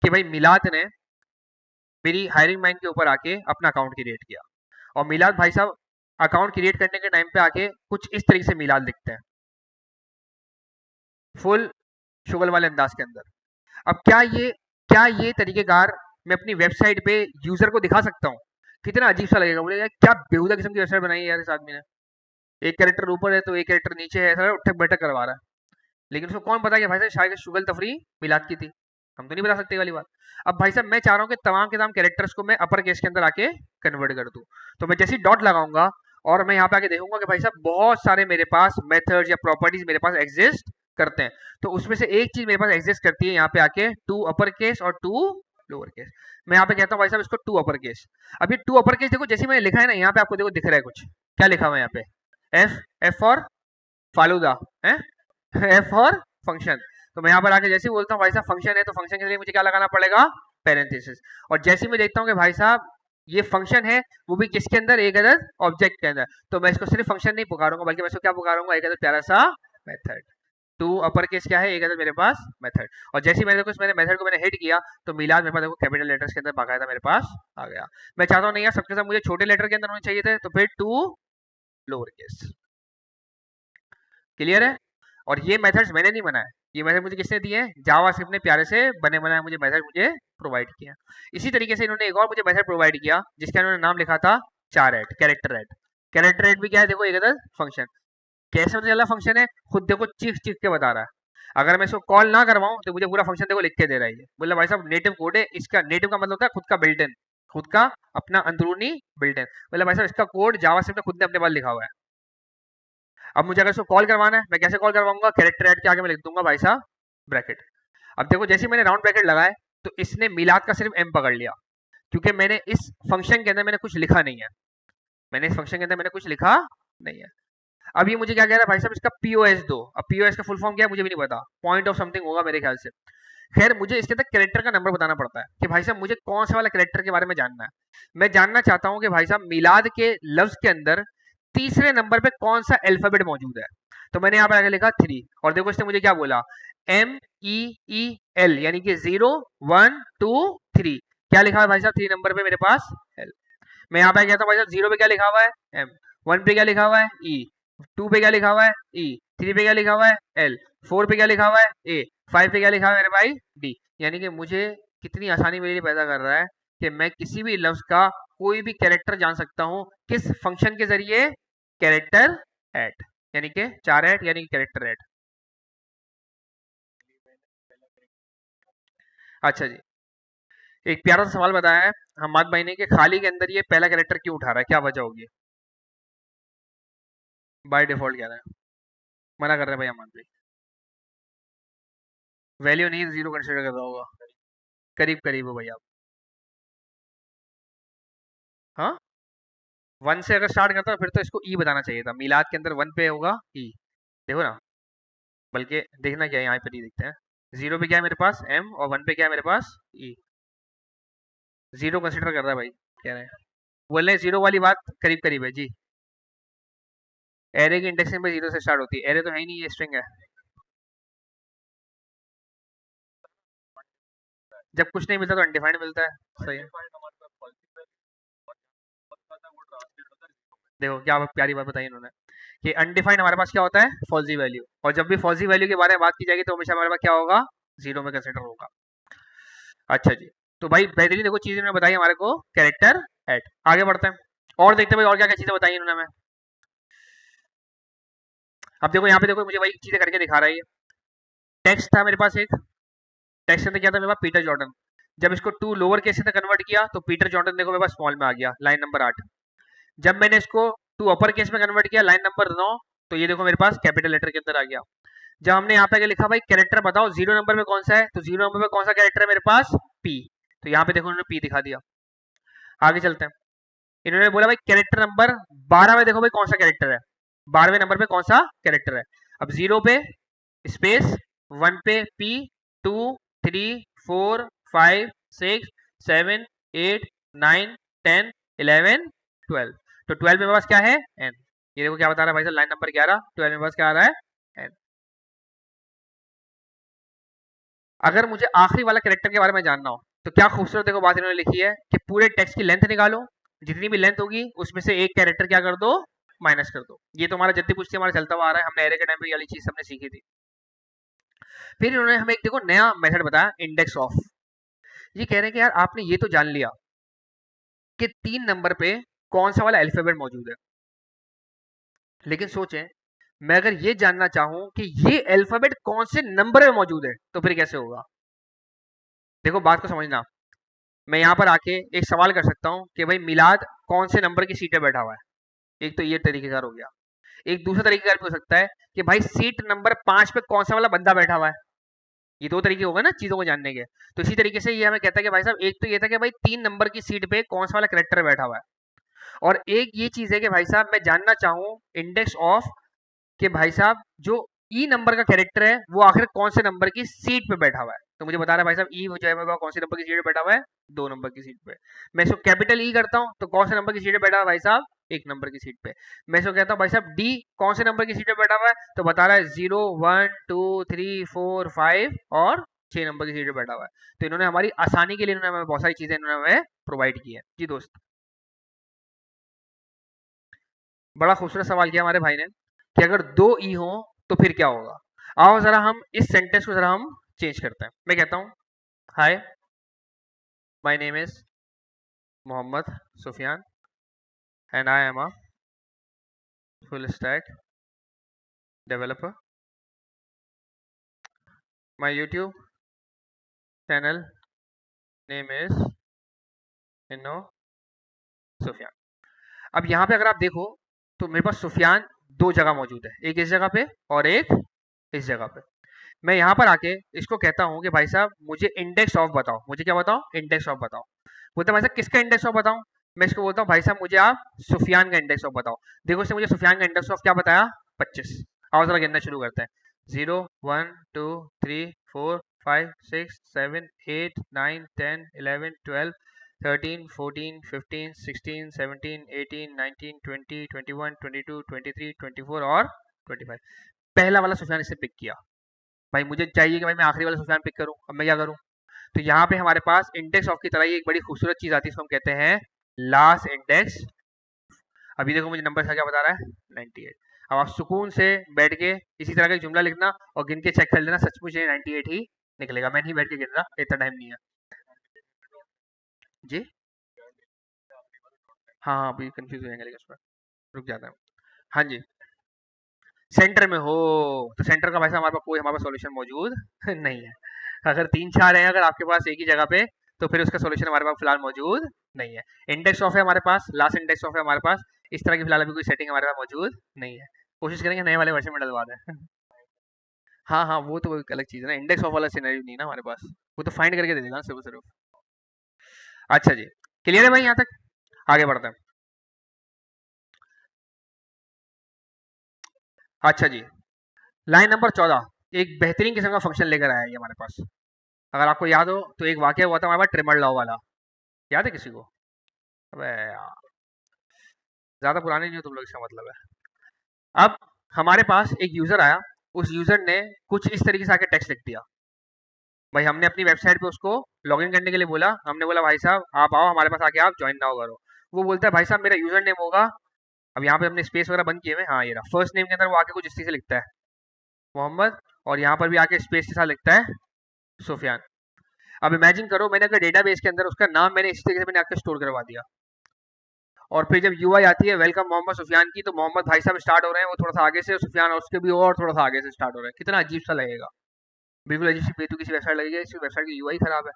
कि भाई मिलाद ने मेरी हायरिंग माइन के ऊपर आके अपना अकाउंट क्रिएट किया, और मिलाद भाई साहब अकाउंट क्रिएट करने के टाइम पे आके कुछ इस तरीके से मिलाद लिखते हैं, फुल शुगल वाले अंदाज के अंदर। अब क्या ये तरीकेकार मैं अपनी वेबसाइट पे यूजर को दिखा सकता हूँ? कितना अजीब सा लगेगा, बोले यार क्या बेहुदा किस्म की वेबसाइट बनाई है यार इस आदमी ने, एक कैरेक्टर ऊपर है तो एक कैरेक्टर नीचे है, ऐसा उठक बैठक करवा रहा है। लेकिन उसको कौन पता कि भाई साहब शायद शुगल तफरी मिलाद की थी, हम तो नहीं बता सकते ये वाली बात। अब भाई साहब मैं चाह रहा हूँ कि तमाम के तमाम कैरेक्टर्स को मैं अपर केस के अंदर आके कन्वर्ट कर दूं, तो मैं जैसे ही डॉट लगाऊंगा और मैं यहाँ पे आके देखूंगा कि भाई साहब बहुत सारे मेरे पास मेथड्स या प्रॉपर्टीज मेरे पास एग्जिस्ट करते हैं, तो उसमें से एक चीज मेरे पास एग्जिस्ट करती है यहाँ पे आके, टू अपर केस और टू लोअर केस। मैं यहाँ पे कहता हूँ भाई साहब इसको टू अपर केस। अब ये टू अपर केस देखो जैसे मैंने लिखा है ना, यहाँ पे आपको देखो दिख रहा है कुछ, क्या लिखा हुआ है यहाँ पे, एफ, एफ फॉर फालूदा है, एफ फॉर फंक्शन। तो मैं यहाँ पर आके जैसे ही बोलता हूँ भाई साहब फंक्शन है, तो फंक्शन के लिए मुझे क्या लगाना पड़ेगा, पैरेंथेसिस। और जैसे ही मैं देखता हूँ कि भाई साहब ये फंक्शन है, वो भी किसके अंदर, एक अदर ऑब्जेक्ट के अंदर, तो मैं इसको सिर्फ फंक्शन नहीं पुकारूंगा, बल्कि मैं इसको क्या पुकारूंगा, एक अदर प्यारा सा मेथड। टू अपर केस क्या है, एक अदर मेरे पास मेथड। और जैसे ही मैंने मेरे मेथड को मैंने हिट किया तो मिलाद मेरे पास देखो कैपिटल लेटर्स के अंदर बाकायदा मेरे पास आ गया। मैं चाहता हूँ नहीं यार सबके साथ मुझे छोटे लेटर के अंदर होने चाहिए थे, तो फिर टू लोअर केस। क्लियर है। और ये मेथड्स मैंने नहीं बनाए, ये मेथड मुझे किसने दिए हैं, जावास्क्रिप्ट ने प्यारे से बने बनाए मुझे मेथड मुझे प्रोवाइड किया। इसी तरीके से इन्होंने एक और मुझे मेथड प्रोवाइड किया जिसका इन्होंने नाम लिखा था चार add, character add. Character add भी क्या है देखो, एक अदर फंक्शन। कैसे पता चला फंक्शन है, खुद देखो चीख चीख के बता रहा है। अगर मैं इसको कॉल ना करवाऊं तो मुझे पूरा फंक्शन देखो लिख के दे रहा है, ये बोला भाई साहब नेटिव कोड है इसका, नेटिव का मतलब होता है खुद का बिल्ट इन, खुद का अपना अंदरूनी बिल्ट इन, बोला भाई साहब इसका कोड जावास्क्रिप्ट ने खुद ने अपने पास लिखा हुआ है। अब मुझे अगर इसको कॉल करवाना है, मैं कैसे कॉल करवाऊंगा, कैरेक्टर ऐड के आगे मैं लिख दूंगा भाई साहब ब्रैकेट। अब देखो जैसे ही मैंने राउंड ब्रैकेट लगाए तो इसने मिलाद का सिर्फ एम पकड़ लिया, क्योंकि मैंने इस फंक्शन के अंदर मैंने कुछ लिखा नहीं है, मैंने इस फंक्शन के अंदर मैंने कुछ लिखा नहीं है। अब ये मुझे क्या कह रहा है भाई साहब इसका पीओएस दो, अब पीओएस का फुल फॉर्म क्या है मुझे भी नहीं पता, पॉइंट ऑफ समथिंग होगा मेरे ख्याल से। खैर मुझे इसके अंदर कैरेक्टर का नंबर बताना पड़ता है कि भाई साहब मुझे कौन सा वाला कैरेक्टर के बारे में जानना है। मैं जानना चाहता हूँ कि भाई साहब मिलाद के लफ्ज के अंदर तीसरे नंबर पे कौन सा अल्फाबेट मौजूद है, तो मैंने यहाँ पर आगे लिखा थ्री, और देखो इसने मुझे क्या बोला, एम ई ई एल, यानी कि 0 1 2 3। क्या लिखा है भाई साहब थ्री नंबर पे मेरे पास, एल। मैं यहाँ पे कहता हूँ भाई साहब जीरो पे क्या लिखा हुआ है, एम, वन पे क्या लिखा हुआ है, ई, टू पे क्या लिखा हुआ है, ई, थ्री पे क्या लिखा हुआ है, एल, फोर पे क्या लिखा हुआ है, ए, फाइव पे क्या लिखा हुआ है मेरे भाई, डी। यानी कि मुझे कितनी आसानी मेरे लिए पैदा कर रहा है कि मैं किसी भी लफ्ज का कोई भी कैरेक्टर जान सकता हूँ किस फंक्शन के जरिए, कैरेक्टर ऐड। यानी कि 4 ऐड यानी कि कैरेक्टर ऐड। अच्छा जी, एक प्यारा सा सवाल बताया है हमाद भाई ने कि खाली के अंदर ये पहला कैरेक्टर क्यों उठा रहा है, क्या वजह होगी? बाय डिफॉल्ट कह रहा है, मना कर रहे हैं भाई हमाद भाई। वैल्यू नहीं, जीरो कंसिडर कर रहा होगा। करीब करीब हो भाई आप। हाँ, वन से अगर स्टार्ट करता फिर तो इसको ई बताना चाहिए था, मिलाद के अंदर वन पे होगा ई। देखो ना, बल्कि देखना क्या है, यहाँ पर ही देखते हैं। जीरो पे क्या है मेरे पास एम, और वन पे क्या है मेरे पास ई। जीरो कंसिडर कर रहा है भाई, कह रहे हैं। बोल रहे हैं जीरो वाली बात करीब करीब है जी। एरे की इंडेक्सिंग पे जीरो से स्टार्ट होती है, एरे तो है ही नहीं, ये स्ट्रिंग है। जब कुछ नहीं मिलता तो अनडिफाइंड मिलता है। सही है। देखो क्या प्यारी बात बताई इन्होंने, कि अनडिफाइंड हमारे पास क्या होता है, फॉल्जी वैल्यू, और जब भी फॉल्जी वैल्यू के बारे में बात की जाएगी तो हमेशा हमारे पास क्या होगा, जीरो में कंसिडर होगा। अच्छा जी, तो भाई बेहतरीन देखो चीजें इन्होंने बताई हमारे को, कैरेक्टर एड। आगे बढ़ते हैं और देखते हैं भाई और क्या क्या चीजें बताई इन्होंने हमें। अब देखो यहाँ पे, देखो मुझे वही चीजें करके दिखा रहा है। टेक्स्ट था मेरे पास एक, टेक्स्ट में क्या था मेरे पास, पीटर जॉर्डन। जब इसको टू लोअर केस से कन्वर्ट किया तो पीटर जॉर्डन देखो मेरे पास स्मॉल में आ गया, लाइन नंबर 8। जब मैंने इसको टू अपर केस में कन्वर्ट किया, लाइन नंबर 9, तो ये देखो मेरे पास कैपिटल लेटर के अंदर आ गया। जब हमने यहाँ पे आगे लिखा भाई कैरेक्टर बताओ जीरो नंबर में कौन सा है, तो जीरो नंबर में कौन सा कैरेक्टर है मेरे पास, पी। तो यहाँ पे देखो उन्होंने पी दिखा दिया। आगे चलते हैं, इन्होंने बोला भाई कैरेक्टर नंबर 12 में देखो भाई कौन सा कैरेक्टर है, 12वें नंबर पे कौन सा कैरेक्टर है। अब जीरो पे स्पेस, वन पे P, two, three, four, five, six, seven, eight, nine, 10, 11, 12। तो 12 में मेरे पास क्या है, एन। ये देखो क्या बता रहा है भाई साहब, लाइन नंबर 11, 12 में मेरे पास क्या आ रहा है, एन। अगर मुझे आखिरी वाला कैरेक्टर के बारे में जानना हो तो क्या खूबसूरत देखो बात इन्होंने लिखी है कि पूरे टेक्स्ट की लेंथ निकालो, जितनी भी लेंथ होगी उसमें से एक कैरेक्टर क्या कर दो, माइनस कर दो। ये तो हमारा जल्दी पूछते हमारा चलता हुआ आ रहा है, हमने एरे के टाइम पे ये वाली चीज हमने सीखी थी। फिर इन्होंने हमें एक देखो नया मेथड बताया, इंडेक्स ऑफ। ये कह रहे हैं कि यार आपने ये तो जान लिया कि 3 नंबर पे कौन सा वाला अल्फाबेट मौजूद है, लेकिन सोचें मैं अगर ये जानना चाहूं कि ये अल्फाबेट कौन से नंबर में मौजूद है तो फिर कैसे होगा। देखो बात को समझना, मैं यहाँ पर आके एक सवाल कर सकता हूँ कि भाई मिलाद कौन से नंबर की सीट पे बैठा हुआ है। एक तो ये तरीकेकार हो गया। एक दूसरा तरीकेकार भी हो सकता है कि भाई सीट नंबर 5 पे कौन सा वाला बंदा बैठा हुआ है। ये दो तरीके हो गए ना चीजों को जानने के। तो इसी तरीके से ये हमें कहता है कि भाई साहब एक तो ये था कि भाई 3 नंबर की सीट पे कौन सा वाला करेक्टर बैठा हुआ है, और एक ये चीज है कि भाई साहब मैं जानना चाहूँ इंडेक्स ऑफ, कि भाई साहब जो ई नंबर का कैरेक्टर है वो आखिर कौन से नंबर की सीट पे बैठा हुआ है। तो मुझे बता रहा है भाई साहब ई जो है वो कौन से नंबर की सीट पे बैठा हुआ है, 2 नंबर की सीट पे। मैं इसको कैपिटल ई करता हूँ तो कौन से नंबर की सीट पे बैठा हुआ है भाई साहब, 1 नंबर की सीट पे। मैं इसको कहता हूँ भाई साहब डी कौन से नंबर की सीट पे बैठा हुआ है, तो बता रहा है 0 1 2 3 4 5 और 6 नंबर की सीट पे बैठा हुआ है। तो इन्होंने हमारी आसानी के लिए इन्होंने हमें बहुत सारी चीजें इन्होंने हमें प्रोवाइड की है जी दोस्त। बड़ा खूबसूरत सवाल किया हमारे भाई ने कि अगर दो ई हो तो फिर क्या होगा। आओ जरा हम इस सेंटेंस को जरा हम चेंज करते हैं। मैं कहता हूँ hi, my name is Mohammad Sufiyan and I am a full stack developer. My YouTube channel name is इनो सुफियान। अब यहाँ पे अगर आप देखो तो मेरे पास सुफियान दो जगह मौजूद है, एक इस जगह पे और एक इस जगह पे। मैं यहाँ पर आके इसको कहता हूँ कि भाई साहब मुझे इंडेक्स ऑफ बताओ, मुझे क्या बताओ, इंडेक्स ऑफ बताओ। बोलते हैं भाई साहब किसका इंडेक्स ऑफ बताऊं। मैं इसको बोलता हूँ भाई साहब मुझे आप सुफियान का इंडेक्स ऑफ बताओ। देखो इसने मुझे सुफियान का इंडेक्स ऑफ क्या बताया, 25। आओ जरा गिनना शुरू करते हैं। 0 1 2 3 4 5 6 7 8 9 10 11 12 13 14 15 16 17 18 19 20 21 22 23 24 और 25। पहला वाला सुफियान इससे पिक किया। भाई मुझे चाहिए कि भाई मैं आखिरी वाला सुफियान पिक करूं, अब मैं क्या करूं। तो यहाँ पे हमारे पास इंडेक्स ऑफ की तरह ही एक बड़ी खूबसूरत चीज आती है, इसको हम कहते हैं लास्ट इंडेक्स। अभी देखो मुझे नंबर क्या बता रहा है, 98। अब आप सुकून से बैठ के इसी तरह का एक जुमला लिखना और गिन के चेक कर लेना, सचमुच ये 98 ही निकलेगा। मैं नहीं बैठ के गिन रहा, इतना टाइम नहीं है जी। हाँ हाँ, अभी कंफ्यूज हो जाएंगे लेकिन उस पर रुक जाता है। हाँ जी, सेंटर में हो, तो सेंटर का भाई साहब हमारे पास सॉल्यूशन मौजूद नहीं है। अगर 3 4 हैं अगर आपके पास एक ही जगह पे, तो फिर उसका सॉल्यूशन हमारे पास फिलहाल मौजूद नहीं है। इंडेक्स ऑफ है हमारे पास, लास्ट इंडेक्स ऑफ है हमारे पास, इस तरह की फिलहाल अभी कोई सेटिंग हमारे पास मौजूद नहीं है। कोशिश करेंगे नए वाले वर्जन में डलवा दें। हाँ हाँ, वो तो एक अलग चीज़ है ना, इंडेक्स ऑफ वाला सिनेरियो नहीं है ना हमारे पास, वो तो फाइंड करके दे देगा ना सिर्फ सिर्फ। अच्छा जी, क्लियर है भाई यहाँ तक? आगे बढ़ते हैं। अच्छा जी, लाइन नंबर 14 एक बेहतरीन किस्म का फंक्शन लेकर आया है ये हमारे पास। अगर आपको याद हो तो एक वाकया हुआ था हमारे पास ट्रिमर लॉ वाला, याद है किसी को? अबे यार, ज्यादा पुराने नहीं हो तुम लोग, इसका मतलब है। अब हमारे पास एक यूजर आया, उस यूजर ने कुछ इस तरीके से आके टेक्स्ट लिख दिया। भाई हमने अपनी वेबसाइट पे उसको लॉगिन करने के लिए बोला, हमने बोला भाई साहब आप आओ हमारे पास, आके आप ज्वाइन नाउ करो। वो बोलता है भाई साहब मेरा यूजर नेम होगा, अब यहाँ पे हमने स्पेस वगैरह बंद किए हुए, हाँ ये रहा, फर्स्ट नेम के अंदर वो आके कुछ इस तरीके से लिखता है, मोहम्मद, और यहाँ पर भी आके स्पेस के साथ लिखता है सुफियान। अब इमेजिन करो, मैंने अगर डेटाबेस के अंदर उसका नाम मैंने इसी तरीके से मैंने आके स्टोर करवा दिया, और फिर जब यूआई आती है वेलकम मोहम्मद सुफियान की, तो मोहम्मद भाई साहब स्टार्ट हो रहे हैं, वो थोड़ा सा आगे से, सुफियान और उसके भी और थोड़ा सा आगे से स्टार्ट हो रहे हैं, कितना अजीब सा लगेगा। बिल्कुल अजीब सी बेतुकी सी वेबसाइट लगेगी, इस वेबसाइट की यूआई खराब है।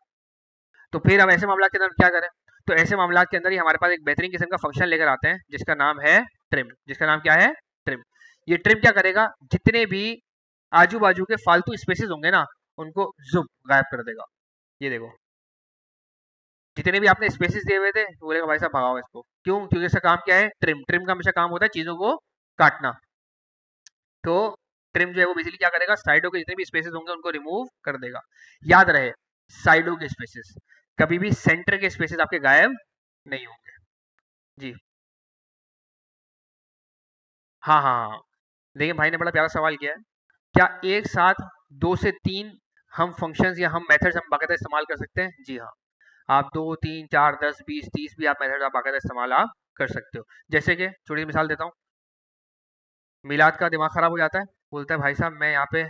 तो फिर हम ऐसे मामला के अंदर क्या करें? तो ऐसे मामला के अंदर ही हमारे पास एक बेहतरीन किस्म का फंक्शन लेकर आते हैं जिसका नाम है ट्रिम। जिसका नाम क्या है? ट्रिम। ये ट्रिम क्या करेगा, जितने भी आजू बाजू के फालतू स्पेसेस होंगे ना, उनको जुम गायब कर देगा। ये देखो, जितने भी आपने स्पेसेस दिए हुए थे, वो बोलेगा भाई साहब भगाओ इसको। क्यों? क्योंकि इसका काम क्या है? ट्रिम। ट्रिम का हमेशा काम होता है चीजों को काटना। तो ट्रिम जो है वो बेसिकली क्या करेगा, साइडों के जितने भी स्पेसेस होंगे उनको रिमूव कर देगा। याद रहे, साइडों के स्पेसेस, कभी भी सेंटर के स्पेसेस आपके गायब नहीं होंगे। जी हाँ हाँ हाँ, देखिए भाई ने बड़ा प्यारा सवाल किया है। क्या एक साथ दो से तीन हम फंक्शंस या हम मेथड्स हम बाकायदा इस्तेमाल कर सकते हैं? जी हाँ, आप 2 3 4 10 20 30 भी आप मेथड आप बाकायदा इस्तेमाल आप कर सकते हो। जैसे कि छोटी सी मिसाल देता हूँ, मिलाद का दिमाग खराब हो जाता है, बोलता है भाई साहब मैं यहाँ पे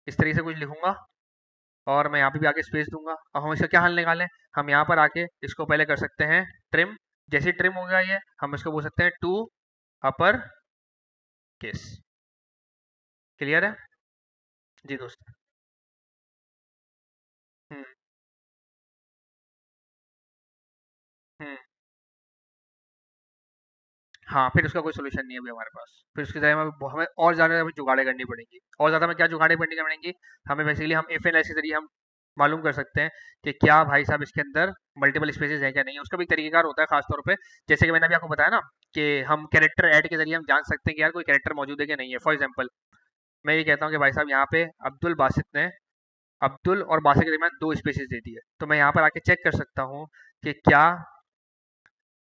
इस तरीके से कुछ लिखूंगा, और मैं यहाँ पे भी आके स्पेस दूंगा। अब हम इसका क्या हल निकालें? हम यहाँ पर आके इसको पहले कर सकते हैं ट्रिम। जैसे ट्रिम हो गया ये, हम इसको बोल सकते हैं टू अपर केस। क्लियर है? जी दोस्त। हम्म हम्म। हाँ, फिर उसका कोई सॉल्यूशन नहीं है अभी हमारे पास। फिर उसकी जगह हमें और ज़्यादा हमें जुगाड़ें करनी पड़ेंगी। और ज़्यादा हमें क्या जुगाड़ें करनी पड़ेंगी? हमें बेसिकली हम इफ एंड एल्स के ज़रिए हम मालूम कर सकते हैं कि क्या भाई साहब इसके अंदर मल्टीपल स्पेसेस हैं क्या नहीं है। उसका भी एक तरीकेकार होता है खास तौर पे। जैसे कि मैंने अभी आपको बताया ना कि हम कैरेक्टर ऐड के ज़रिए हम जान सकते हैं कि यार कोई कैरेक्टर मौजूद है कि नहीं है। फॉर एग्जाम्पल मैं ये कहता हूँ कि भाई साहब यहाँ पे अब्दुल बासित ने अब्दुल और बासित के दरमियान 2 स्पेसेस दे दी है। तो मैं यहाँ पर आके चेक कर सकता हूँ कि क्या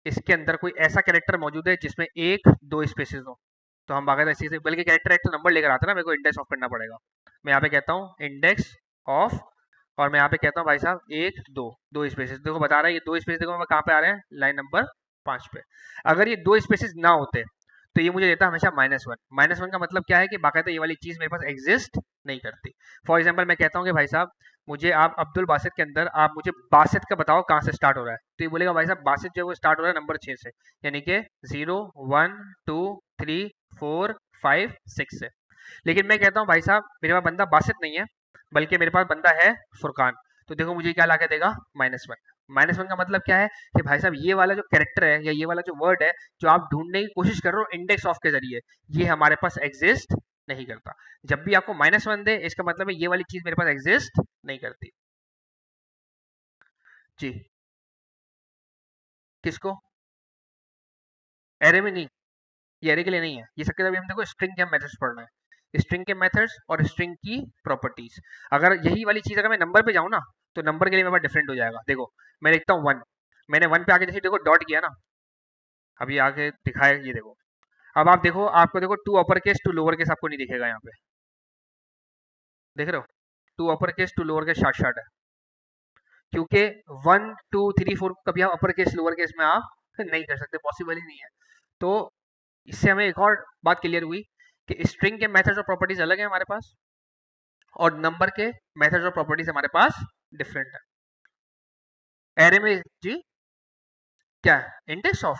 इसके अंदर कोई ऐसा कैरेक्टर मौजूद है जिसमें 1 2 स्पेसेस हो। तो हम बाकायदा इसी से, बल्कि कैरेक्टर एक तो नंबर लेकर आता है ना, मेरे को इंडेक्स ऑफ करना पड़ेगा। मैं यहाँ पे कहता हूँ इंडेक्स ऑफ, और मैं यहाँ पे कहता हूँ भाई साहब 1 2 स्पेसेस, देखो बता रहा है ये 2 स्पेसेस, देखो मैं कहाँ पे आ रहे हैं, लाइन नंबर 5 पे। अगर ये 2 स्पेसेस ना होते तो ये मुझे देता हमेशा -1। -1 का मतलब क्या है कि बाकायदा ये वाली चीज़ मेरे पास एग्जिस्ट नहीं करती। फॉर एग्जाम्पल मैं कहता हूँ कि भाई साहब मुझे आप अब्दुल बासित के अंदर आप मुझे बासित का बताओ कहाँ से स्टार्ट हो रहा है। तो ये बोलेगा भाई साहब बासित जो है वो स्टार्ट हो रहा है नंबर 6 से, यानी कि 0 1 2 3 4 5 6 से। लेकिन मैं कहता हूँ भाई साहब मेरे पास बंदा बासित नहीं है, बल्कि मेरे पास बंदा है फुरकान। तो देखो मुझे क्या ला के देगा, -1। -1 का मतलब क्या है कि भाई साहब ये वाला जो कैरेक्टर है या ये वाला जो वर्ड है जो आप ढूंढने की कोशिश कर रहे हो इंडेक्स ऑफ के जरिए, ये हमारे पास एग्जिस्ट नहीं करता। जब भी आपको -1 दे, इसका मतलब है ये वाली चीज मेरे पास एग्जिस्ट नहीं करती। जी, किसको? एरे में नहीं, ये एरे के लिए नहीं है। ये सबके अभी हम देखो स्ट्रिंग के हम मेथड्स पढ़ रहे हैं, स्ट्रिंग के मेथड्स और स्ट्रिंग की प्रॉपर्टीज। अगर यही वाली चीज अगर मैं नंबर पे जाऊँ ना, तो नंबर के लिए मेरे पास डिफरेंट हो जाएगा। देखो मैं लिखता हूँ 1, मैंने 1 पे आगे जैसे देखो डॉट किया ना, अब ये आगे दिखाए, ये देखो। अब आप देखो, आपको देखो 2 अपर केस 2 लोअर केस आपको नहीं दिखेगा यहाँ पे, देख रहे हो? 2 upper case 2 lower case short short है, क्योंकि 1 2 3 4 कभी आप अपर केस लोअर केस में आप नहीं कर सकते, पॉसिबल ही नहीं है। तो इससे हमें एक और बात क्लियर हुई कि स्ट्रिंग के मेथड्स और प्रॉपर्टीज अलग है हमारे पास, और नंबर के मेथड्स और प्रॉपर्टीज हमारे पास डिफरेंट है। एरे में जी, क्या इंडेक्स ऑफ,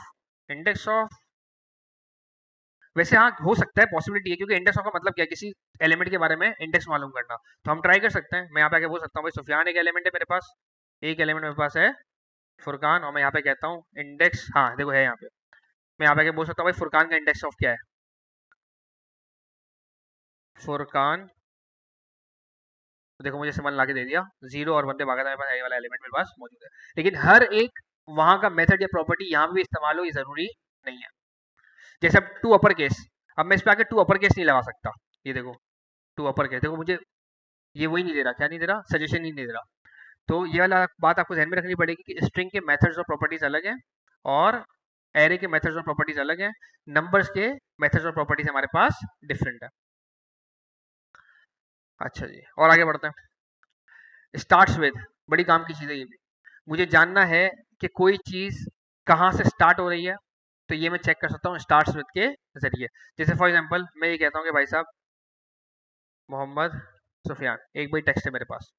इंडेक्स ऑफ वैसे हाँ हो सकता है, पॉसिबिलिटी है, क्योंकि इंडेक्स का मतलब क्या है, किसी एलिमेंट के बारे में इंडेक्स मालूम करना। तो हम ट्राई कर सकते हैं, मैं यहाँ पे आके बोल सकता हूँ भाई सुफियान एक एलिमेंट है मेरे पास, एक एलिमेंट मेरे पास है फुरकान, और मैं यहाँ पे कहता हूँ इंडेक्स, हाँ देखो है यहाँ पे, मैं यहाँ पे आके बोल सकता हूँ भाई फुरकान का इंडेक्स ऑफ क्या है, फुरकान, तो देखो मुझे समझ ला के दे दिया, 0 और बंदे भागा था मेरे पास, ये वाला एलिमेंट मेरे पास मौजूद है। लेकिन हर एक वहां का मेथड या प्रॉपर्टी यहाँ भी इस्तेमाल हो ये जरूरी नहीं है। जैसे अब टू अपर केस, अब मैं इस पे आके टू अपर केस नहीं लगा सकता, ये देखो टू अपर केस, देखो मुझे ये वही नहीं दे रहा, क्या नहीं दे रहा, सजेशन नहीं दे रहा। तो ये वाला बात आपको ध्यान में रखनी पड़ेगी कि स्ट्रिंग के मेथड्स और प्रॉपर्टीज अलग हैं, और एरे के मेथड्स और प्रॉपर्टीज अलग हैं, नंबर्स के मेथड्स और प्रॉपर्टीज हमारे पास डिफरेंट है। अच्छा जी, और आगे बढ़ते हैं। स्टार्ट्स विद, बड़ी काम की चीज़ है ये भी। मुझे जानना है कि कोई चीज़ कहाँ से स्टार्ट हो रही है, तो ये मैं चेक कर सकता हूँ स्टार्ट्स विद के जरिए। जैसे फॉर एग्जांपल मैं ये कहता हूँ कि भाई साहब मोहम्मद सुफियान, एक भाई टेक्स्ट है मेरे पास।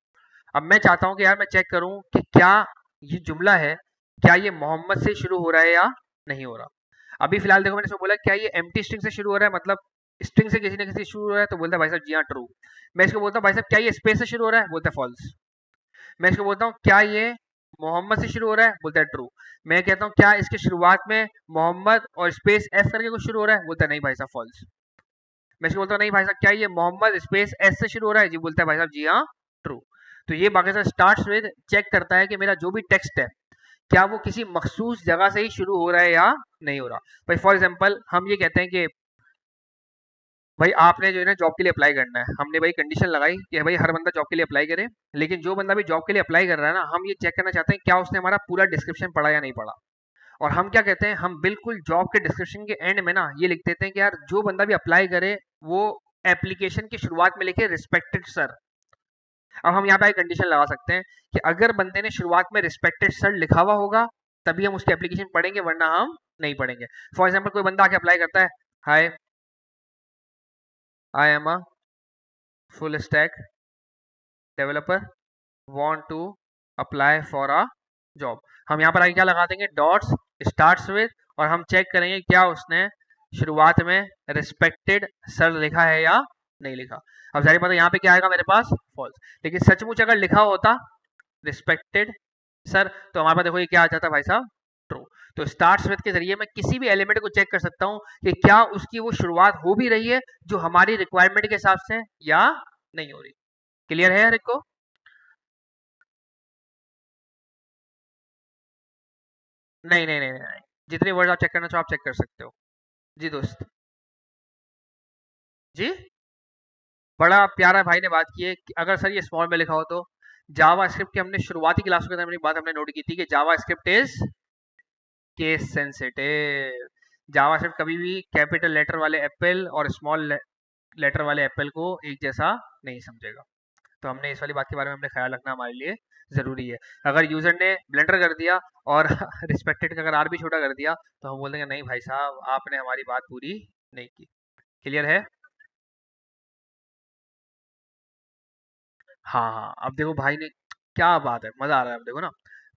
अब मैं चाहता हूँ कि यार मैं चेक करूँ कि क्या ये जुमला है, क्या ये मोहम्मद से शुरू हो रहा है या नहीं हो रहा। अभी फिलहाल देखो मैंने इसको बोला क्या ये एम्प्टी स्ट्रिंग से शुरू हो रहा है, मतलब स्ट्रिंग से किसी न किसी शुरू हो रहा है, तो बोलता है भाई साहब जी हाँ ट्रू। मैं इसको बोलता हूँ भाई साहब क्या ये स्पेस से शुरू हो रहा है, बोलता है फॉल्स। मैं इसको बोलता हूँ क्या ये मोहम्मद से शुरू हो रहा है, बोलता है ट्रू। मैं कहता हूँ क्या इसकी शुरुआत में मोहम्मद और स्पेस एस करके कुछ शुरू हो रहा है, बोलता है नहीं भाई साहब फॉल्स। मैं इसको बोलता हूँ नहीं भाई साहब क्या ये मोहम्मद स्पेस एस से शुरू हो रहा है, जी बोलता है भाई साहब जी हाँ ट्रू। तो ये बाकायदा स्टार्ट्स विद चेक करता है कि मेरा जो भी टेक्स्ट है क्या वो किसी मखसूस जगह से ही शुरू हो रहा है या नहीं हो रहा। भाई फॉर एग्जांपल हम ये कहते हैं कि भाई आपने जो है ना जॉब के लिए अप्लाई करना है, हमने भाई कंडीशन लगाई कि भाई हर बंदा जॉब के लिए अप्लाई करे, लेकिन जो बंदा भी जॉब के लिए अप्लाई कर रहा है ना, हम ये चेक करना चाहते हैं क्या उसने हमारा पूरा डिस्क्रिप्शन पढ़ा या नहीं पढ़ा। और हम क्या कहते हैं, हम बिल्कुल जॉब के डिस्क्रिप्शन के एंड में ना ये लिख देते हैं कि यार जो बंदा भी अप्लाई करे वो एप्लीकेशन की शुरुआत में लिखे रिस्पेक्टेड सर। अब हम यहाँ पे एक कंडीशन लगा सकते हैं कि अगर बंदे ने शुरुआत में रिस्पेक्टेड सर लिखा हुआ होगा तभी हम उसकी एप्लीकेशन पढ़ेंगे, वरना हम नहीं पढ़ेंगे। फॉर एग्जाम्पल कोई बंदा आके अप्लाई करता है, hi I am a full stack developer want to apply for a job. हम यहाँ पर आगे क्या लगा देंगे, डॉट्स स्टार्ट्स विद, और हम चेक करेंगे क्या उसने शुरुआत में रिस्पेक्टेड सर लिखा है या नहीं लिखा। अब जाहिर बात है यहाँ पे क्या आएगा मेरे पास फॉल्स, लेकिन सचमुच अगर लिखा होता रिस्पेक्टेड सर तो हमारे पास देखो ये क्या आ जाता है भाई साहब ट्रू। तो स्टार्ट्स विद के जरिए मैं किसी भी एलिमेंट को चेक कर सकता हूँ कि क्या उसकी वो शुरुआत हो भी रही है जो हमारी रिक्वायरमेंट के हिसाब से या नहीं हो रही। क्लियर है हर एक को? नहीं नहीं नहीं नहीं, जितने वर्ड आप चेक करना चाहो आप चेक कर सकते हो। जी दोस्त। जी, बड़ा प्यारा भाई ने बात की है कि अगर सर ये स्मॉल में लिखा हो तो। जावा स्क्रिप्ट की हमने शुरुआती क्लास के अंदर अपनी बात हमने नोट की थी कि JavaScript is case sensitive. JavaScript कभी भी कैपिटल लेटर वाले एप्पल और स्मॉल लेटर वाले एप्पल को एक जैसा नहीं समझेगा। तो हमने इस वाली बात के बारे में हमने ख्याल रखना हमारे लिए ज़रूरी है। अगर यूज़र ने ब्लेंडर कर दिया और रिस्पेक्टेड का अगर आर भी छोटा कर दिया तो हम बोल देंगे नहीं भाई साहब आपने हमारी बात पूरी नहीं की। क्लियर है? हाँ हाँ, अब देखो भाई ने क्या बात है, मज़ा आ रहा है। अब देखो ना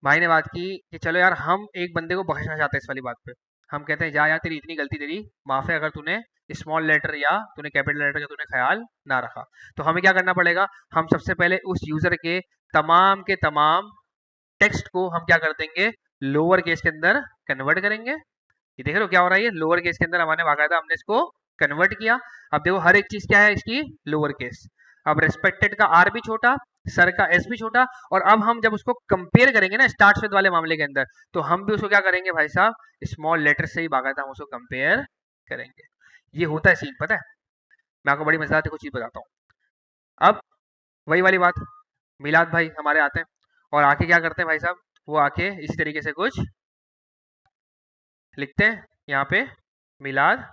भाई ने बात की कि चलो यार हम एक बंदे को बख्शना चाहते हैं इस वाली बात पे। हम कहते हैं जा यार तेरी इतनी गलती तेरी माफ़ है अगर तूने स्मॉल लेटर या तूने कैपिटल लेटर का तूने ख्याल ना रखा। तो हमें क्या करना पड़ेगा, हम सबसे पहले उस यूज़र के तमाम टेक्स्ट को हम क्या कर देंगे, लोअर केस के अंदर कन्वर्ट करेंगे। ये देख रहे हो क्या हो रहा है, ये लोअर केस के अंदर हमारे बाकायदा हमने इसको कन्वर्ट किया। अब देखो हर एक चीज क्या है इसकी लोअर केस। अब रिस्पेक्टेड का आर भी छोटा, सर का एस भी छोटा, और अब हम जब उसको कंपेयर करेंगे ना स्टार्ट विद वाले मामले के अंदर, तो हम भी उसको क्या करेंगे भाई साहब, स्मॉल लेटर से ही बाकायदा हम उसको कंपेयर करेंगे। ये होता है सीन, पता है। मैं आपको बड़ी मजेदार देखो चीज बताता हूँ। अब वही वाली बात, मिलाद भाई हमारे आते हैं और आके क्या करते हैं भाई साहब, वो आके इसी तरीके से कुछ लिखते हैं यहाँ पे, मिलाद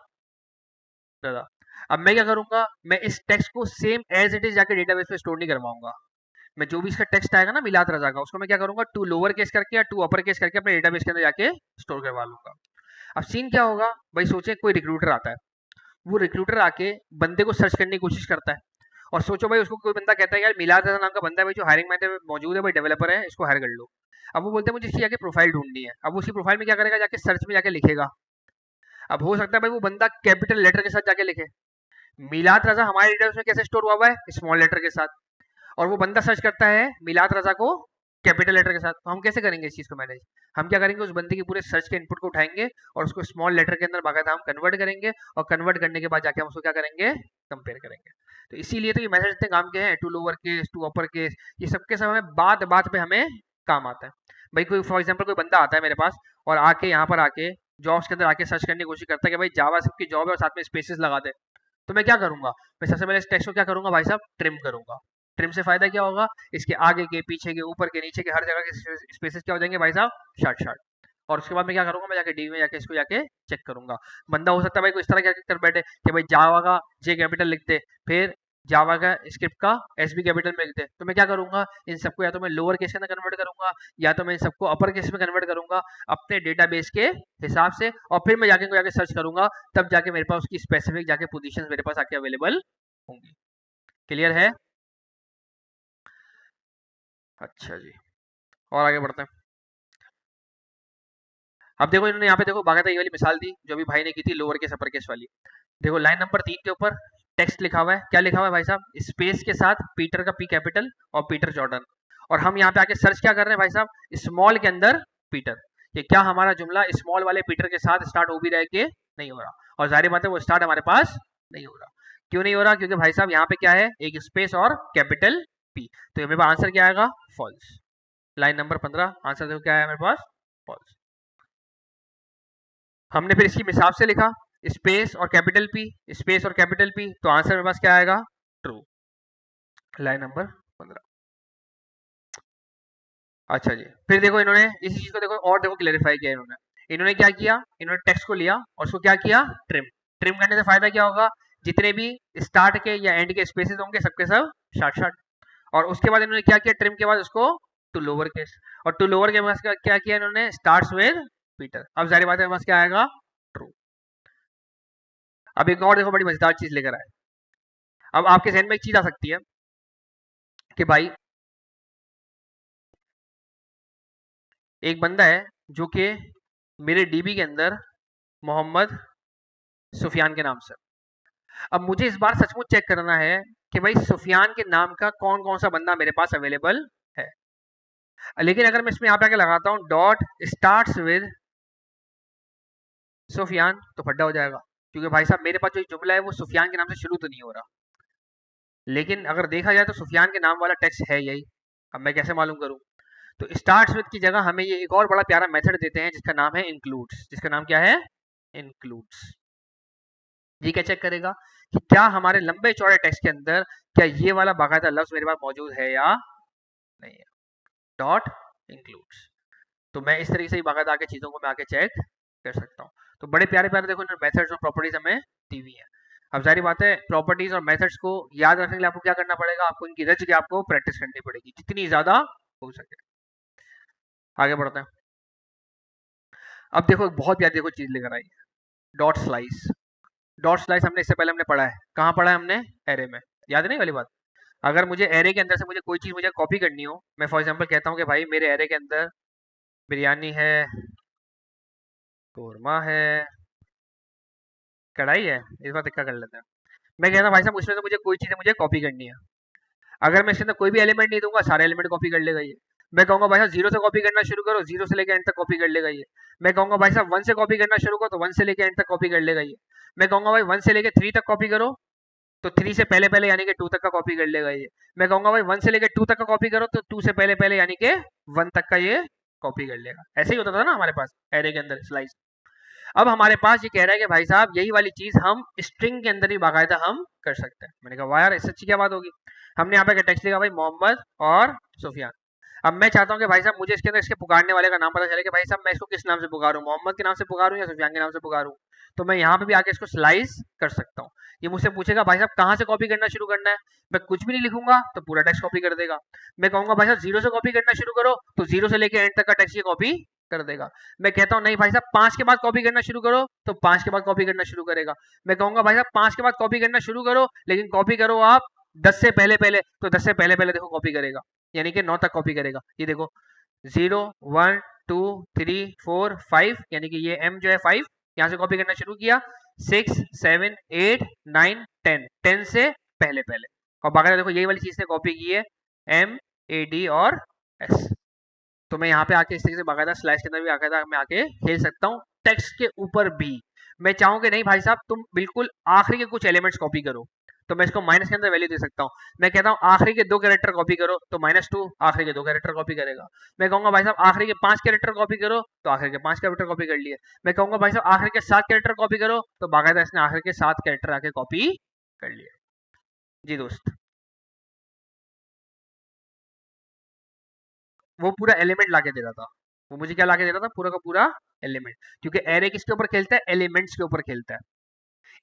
रजा। अब मैं क्या करूंगा, मैं इस टेक्स्ट को सेम एज इट इज जाके डेटाबेस पे स्टोर नहीं करवाऊंगा। मैं जो भी इसका टेक्स्ट आएगा ना मिलाद रजा का, उसको मैं क्या करूंगा टू लोअर केस करके या टू अपर केस करके अपने डेटाबेस के अंदर जाके स्टोर करवा लूंगा। अब सीन क्या होगा भाई, सोचे कोई रिक्रूटर आता है, वो रिक्रूटर आके बंदे को सर्च करने की कोशिश करता है, और सोचो भाई उसको कोई बंदा कहता है यार मिलाद रजा नाम का बंदा है भाई जो हायरिंग मैनेजर में मौजूद है भाई, डेवलपर है, इसको हायर कर लो। अब वो बोलते हैं मुझे इसकी जाके प्रोफाइल ढूंढनी है। अब उसकी प्रोफाइल में क्या करेगा, जाके सर्च में जाके लिखेगा। अब हो सकता है भाई वो बंदा कैपिटल लेटर के साथ जाके लिखे, मिलात रजा हमारे डेटाबेस में कैसे स्टोर हुआ हुआ है, स्मॉल लेटर के साथ, और वो बंदा सर्च करता है मिलात रजा को कैपिटल लेटर के साथ, तो हम कैसे करेंगे इस चीज को मैनेज? हम क्या करेंगे, उस बंदे के पूरे सर्च के इनपुट को उठाएंगे और उसको स्मॉल लेटर के अंदर बाकायदा हम कन्वर्ट करेंगे, और कन्वर्ट करने के बाद जाके हम उसको क्या करेंगे, कंपेयर करेंगे। तो इसीलिए तो ये मैसेज इतने काम के हैं, to lower case to upper case, ये सबके सब हमें बात बात पे हमें काम आता है। भाई कोई फॉर एग्जाम्पल कोई बंदा आता है मेरे पास और आके यहाँ पर आके जॉब्स के अंदर आके सर्च करने की कोशिश करता है कि भाई जावा की जॉब है और साथ में स्पेसेस लगा दे, तो मैं क्या करूंगा, मैं सबसे पहले इस टेक्स्ट को क्या करूंगा भाई साहब, ट्रिम करूंगा। ट्रिम से फायदा क्या होगा, इसके आगे के पीछे के ऊपर के नीचे के हर जगह के स्पेसेस क्या हो जाएंगे भाई साहब, शार्ट शार्ट। और उसके बाद मैं क्या करूंगा, मैं जाके डी में जाके इसको जाके चेक करूंगा। बंदा हो सकता है भाई को इस तरह क्या कर बैठे कि भाई जावा का जे कैपिटल लिख दे, फिर जावा का स्क्रिप्ट का एस बी कैपिटल में लिख दे, तो मैं क्या करूंगा, इन सबको या तो मैं लोअर केस के अंदर कन्वर्ट करूंगा या तो मैं इन सबको अपर केस में कन्वर्ट करूंगा अपने डेटाबेस के हिसाब से, और फिर मैं जाके सर्च करूंगा, तब जाके मेरे पास उसकी स्पेसिफिक जाके पोजीशंस मेरे पास आके अवेलेबल होंगी। क्लियर है? अच्छा जी, और आगे बढ़ते हैं। अब देखो इन्होंने यहाँ पे देखो बाकायदा ये वाली मिसाल दी जो अभी भाई ने की थी लोअर केस अपर केस वाली। देखो लाइन नंबर 3 के ऊपर टेक्स्ट लिखा हुआ है, क्या लिखा हुआ है भाई साहब, स्पेस के साथ पीटर का पी कैपिटल और पीटर जॉर्डन, और हम यहाँ पे आके सर्च क्या कर रहे हैं भाई साहब, स्मॉल के अंदर पीटर। ये क्या हमारा जुमला स्मॉल वाले पीटर के साथ स्टार्ट हो भी रहा है कि नहीं हो रहा, और जाहिर बात है वो स्टार्ट हमारे पास नहीं हो रहा। क्यों नहीं हो रहा, क्योंकि भाई साहब यहाँ पे क्या है, एक स्पेस और कैपिटल पी, तो मेरे पास आंसर क्या आएगा, फॉल्स। लाइन नंबर 15 आंसर देखो क्या है मेरे पास, फॉल्स। हमने फिर इसकी मिसाल से लिखा स्पेस और कैपिटल पी, स्पेस और कैपिटल पी, तो आंसर मेरे पास क्या आएगा, ट्रू। Line number 15। अच्छा जी, फिर देखो इन्होंने इसी चीज को देखो और देखो क्लेरिफाई किया इन्होंने। इन्होंने क्या किया, इन्होंने टेक्स्ट को लिया और उसको क्या किया, ट्रिम। ट्रिम करने से फायदा क्या होगा, जितने भी स्टार्ट के या एंड के स्पेसेस होंगे सबके सब शार्ट शार्ट, और उसके बाद इन्होंने क्या किया, ट्रिम के बाद उसको टू लोअर केस, और टू लोअर के पास क्या किया इन्होंने, स्टार्ट्स विद पीटर। अब जारी बात है पास क्या आएगा, ट्रू। अब एक और देखो बड़ी मजेदार चीज लेकर आए। अब आपके जहन में एक चीज आ सकती है कि भाई एक बंदा है जो कि मेरे डीबी के अंदर मोहम्मद सुफियान के नाम से, अब मुझे इस बार सचमुच चेक करना है कि भाई सुफियान के नाम का कौन कौन सा बंदा मेरे पास अवेलेबल है। लेकिन अगर मैं इसमें यहाँ पे आके लगाता हूँ डॉट स्टार्ट्स विद सुफियान, तो फड्डा हो जाएगा, क्योंकि भाई साहब मेरे पास जो जुमला है वो सुफियान के नाम से शुरू तो नहीं हो रहा, लेकिन अगर देखा जाए तो सुफियान के नाम वाला टेक्स्ट है यही। अब मैं कैसे मालूम करूँ, तो स्टार्ट्स विद की जगह हमें ये एक और बड़ा प्यारा मेथड देते हैं जिसका नाम है इंक्लूड्स, जिसका नाम क्या है, इंक्लूड्स। ये क्या चेक करेगा कि क्या हमारे लंबे चौड़े टेक्स्ट के अंदर क्या ये वाला बाकायदा लफ्ज मेरे पास मौजूद है या नहीं है, डॉट इंक्लूड्स। तो मैं इस तरीके से ही बाकायदा आके चीजों को मैं आके चेक कर सकता हूँ। तो बड़े प्यारे प्यारे देखो मेथड्स और प्रॉपर्टीज हमें दी हुई है। अब जारी बात है प्रॉपर्टीज और मेथड्स को याद रखने के लिए आपको क्या करना पड़ेगा, आपको इनकी रच के आपको प्रैक्टिस करनी पड़ेगी जितनी ज्यादा हो सके। आगे बढ़ते हैं। अब देखो एक बहुत प्यारी देखो चीज लेकर आई, डॉट स्लाइस। डॉट स्लाइस हमने इससे पहले हमने पढ़ा है, कहाँ पढ़ा है हमने, एरे में, याद नहीं वाली बात। अगर मुझे एरे के अंदर से मुझे कोई चीज मुझे कॉपी करनी हो, मैं फॉर एग्जांपल कहता हूँ कि भाई मेरे एरे के अंदर बिरयानी है, कोरमा है, कढ़ाई है, इस बार दिक्कत कर लेते हैं। मैं कहता हूँ भाई साहब उसमें से मुझे कोई चीज़ मुझे कॉपी करनी है, अगर मैं इसके अंदर कोई भी एलिमेंट नहीं दूंगा सारे एलिमेंट कॉपी कर लेगा ये। मैं कहूंगा भाई साहब जीरो से कॉपी करना शुरू करो, जीरो से लेकर एंड तक कॉपी कर लेगा ये। मैं कहूंगा भाई साहब वन से कॉपी करना शुरू करो, तो वन से लेकर एंड तक कॉपी कर लेगा ये। मैं कहूंगा भाई वन से लेकर थ्री तक कॉपी करो, तो थ्री से पहले पहले यानी कि टू तक का कॉपी कर लेगा ये। मैं कहूंगा भाई वन से लेकर टू तक का कॉपी करो, तो टू से पहले पहले यानी कि वन तक का ये कॉपी कर लेगा। ऐसे ही होता था ना हमारे पास एरे के अंदर स्लाइस। अब हमारे पास ये कह रहा है कि भाई साहब यही वाली चीज हम स्ट्रिंग के अंदर ही बाकायदा हम कर सकते हैं। मैंने कहा वाह यार इससे अच्छी क्या बात होगी। हमने यहाँ पे टेक्स्ट लिखा भाई मोहम्मद और सुफियान। अब मैं चाहता हूँ कि भाई साहब मुझे इसके अंदर इसके पुकारने वाले का नाम पता चले कि भाई साहब मैं इसको किस नाम से पुकारूं, मोहम्मद के नाम से पुकारूं या सुफियान के नाम से पुकारूं। तो मैं यहाँ पे भी आके इसको स्लाइस कर सकता हूँ। ये मुझसे पूछेगा भाई साहब कहाँ से कॉपी करना शुरू करना है, मैं कुछ भी नहीं लिखूंगा तो पूरा टेक्स्ट कॉपी कर देगा। मैं कहूंगा भाई साहब जीरो से कॉपी करना शुरू करो, तो जीरो से लेकर एंड तक का टेक्स्ट ये कॉपी कर देगा। मैं कहता हूँ नहीं भाई साहब पांच के बाद कॉपी करना शुरू करो, तो पांच के बाद कॉपी करना शुरू करेगा। मैं कहूंगा भाई साहब पांच के बाद कॉपी करना शुरू करो, लेकिन कॉपी करो आप 10 से पहले पहले, तो 10 से पहले पहले देखो कॉपी करेगा, यानी कि 9 तक कॉपी करेगा। ये देखो 0 1 2 3 4 5, यानी कि ये m जो है 5, यहाँ से कॉपी करना शुरू किया, 6 7 8 9 10, 10 से पहले पहले, और बाकायदा देखो यही वाली चीज से कॉपी की है, MAD और S। तो मैं यहाँ पे आके इस तरीके से बाकायदा स्लाइस के अंदर भी बाकायदा मैं आके खेल सकता हूँ, टेक्स्ट के ऊपर भी। मैं चाहूँ कि नहीं भाई साहब तुम बिल्कुल आखिरी के कुछ एलिमेंट्स कॉपी करो, तो मैं इसको माइनस के अंदर वैल्यू दे सकता हूँ। मैं कहता हूँ आखिरी के 2 कैरेक्टर कॉपी करो, तो -2 आखिरी के 2 कैरेक्टर कॉपी करेगा। मैं कहूंगा भाई साहब आखिरी के 5 कैरेक्टर कॉपी करो, तो आखिरी के 5 कैरेक्टर कॉपी कर लिए। मैं कहूंगा भाई साहब आखिरी के 7 कैरेक्टर कॉपी करो, तो बाकायदा इसने आखिरी के 7 कैरेक्टर आके कॉपी कर लिए। जी दोस्त, वो पूरा एलिमेंट लाके दे रहा था, वो मुझे क्या लाके दे रहा था, पूरा का पूरा एलिमेंट। क्योंकि एरे किसके ऊपर खेलता है, एलिमेंट्स के ऊपर खेलता है।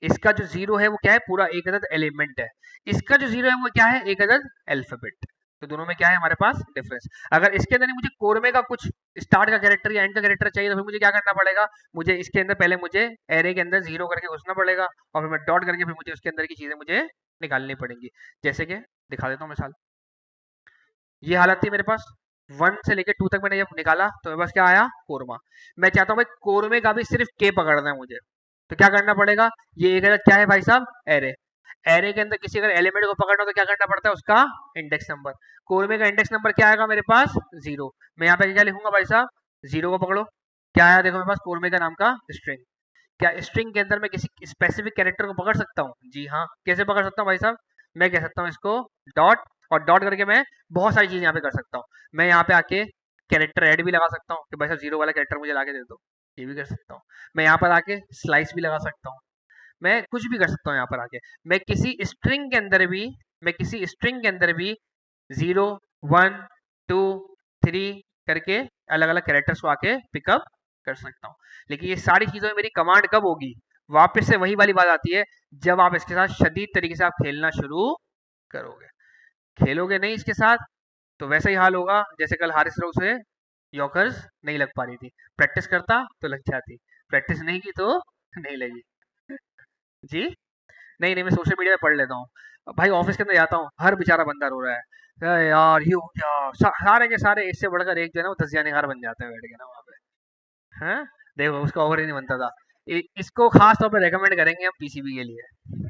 इसका जो जीरो है वो क्या है, पूरा एक अदद एलिमेंट है। इसका जो जीरो है वो क्या है, एक अदद अल्फाबेट। तो दोनों में क्या है हमारे पास डिफरेंस। अगर इसके अंदर मुझे कोरमे का कुछ स्टार्ट का कैरेक्टर या एंड का कैरेक्टर चाहिए, तो फिर मुझे क्या करना पड़ेगा, मुझे इसके अंदर पहले मुझे एरे के अंदर जीरो करके घुसना पड़ेगा, और फिर मैं डॉट करके फिर मुझे उसके अंदर की चीजें मुझे निकालनी पड़ेंगी। जैसे कि दिखा देता हूँ मिसाल, ये हालत थी मेरे पास, 1 से लेके 2 तक मैंने जब निकाला तो मेरे पास क्या आया, कोरमा। मैं चाहता हूँ भाई कोरमे का भी सिर्फ के पकड़ना है मुझे, तो क्या करना पड़ेगा, ये एक अदद क्या है भाई साहब, एरे। एरे के अंदर किसी अगर एलिमेंट को पकड़ना हो तो क्या करना पड़ता है, उसका इंडेक्स नंबर। कोरमे का इंडेक्स नंबर क्या आएगा मेरे पास, 0। मैं यहाँ पे क्या लिखूंगा भाई साहब, 0 को पकड़ो, क्या आया देखो मेरे पास, कोरमे का नाम का स्ट्रिंग। क्या स्ट्रिंग के अंदर मैं किसी स्पेसिफिक कैरेक्टर को पकड़ सकता हूँ, जी हाँ। कैसे पकड़ सकता हूँ भाई साहब, मैं कह सकता हूँ इसको डॉट, और डॉट करके मैं बहुत सारी चीजें यहाँ पे कर सकता हूँ। मैं यहाँ पे आके कैरेक्टर ऐड भी लगा सकता हूँ कि भाई साहब 0 वाला कैरेक्टर मुझे लाके दे दो, ये भी कर सकता हूँ। मैं यहाँ पर आके स्लाइस भी लगा सकता हूँ, मैं कुछ भी कर सकता हूँ यहाँ पर आके। मैं किसी स्ट्रिंग के अंदर भी, मैं किसी स्ट्रिंग के अंदर भी 0 1 2 3 करके अलग अलग कैरेक्टर्स को आके पिकअप कर सकता हूँ। लेकिन ये सारी चीजों में मेरी कमांड कब होगी, वापस से वही वाली बात आती है, जब आप इसके साथ शदीद तरीके से आप खेलना शुरू करोगे। खेलोगे नहीं इसके साथ, तो वैसा ही हाल होगा जैसे कल हारिस रोग से यॉर्कर्स नहीं लग पा रही थी, प्रैक्टिस करता तो लग जाती, प्रैक्टिस नहीं की तो नहीं लगी। जी, नहीं नहीं, मैं सोशल मीडिया पे पढ़ लेता हूँ भाई, ऑफिस के अंदर जाता हूँ, हर बेचारा बंदा रो रहा है, "अरे यार ये हो गया", सारे के सारे इससे बढ़कर एक जो है ना वो तजिया निगार बन जाते हैं बैठ के ना वहाँ पे। हाँ, देखो उसका ओवर ही नहीं बनता था। इसको खास तौर पे रेकमेंड करेंगे हम पीसीबी के लिए।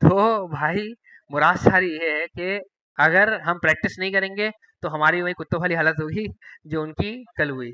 तो भाई मुराद सार ये है कि अगर हम प्रैक्टिस नहीं करेंगे तो हमारी वही कुत्तों वाली हालत होगी जो उनकी कल हुई।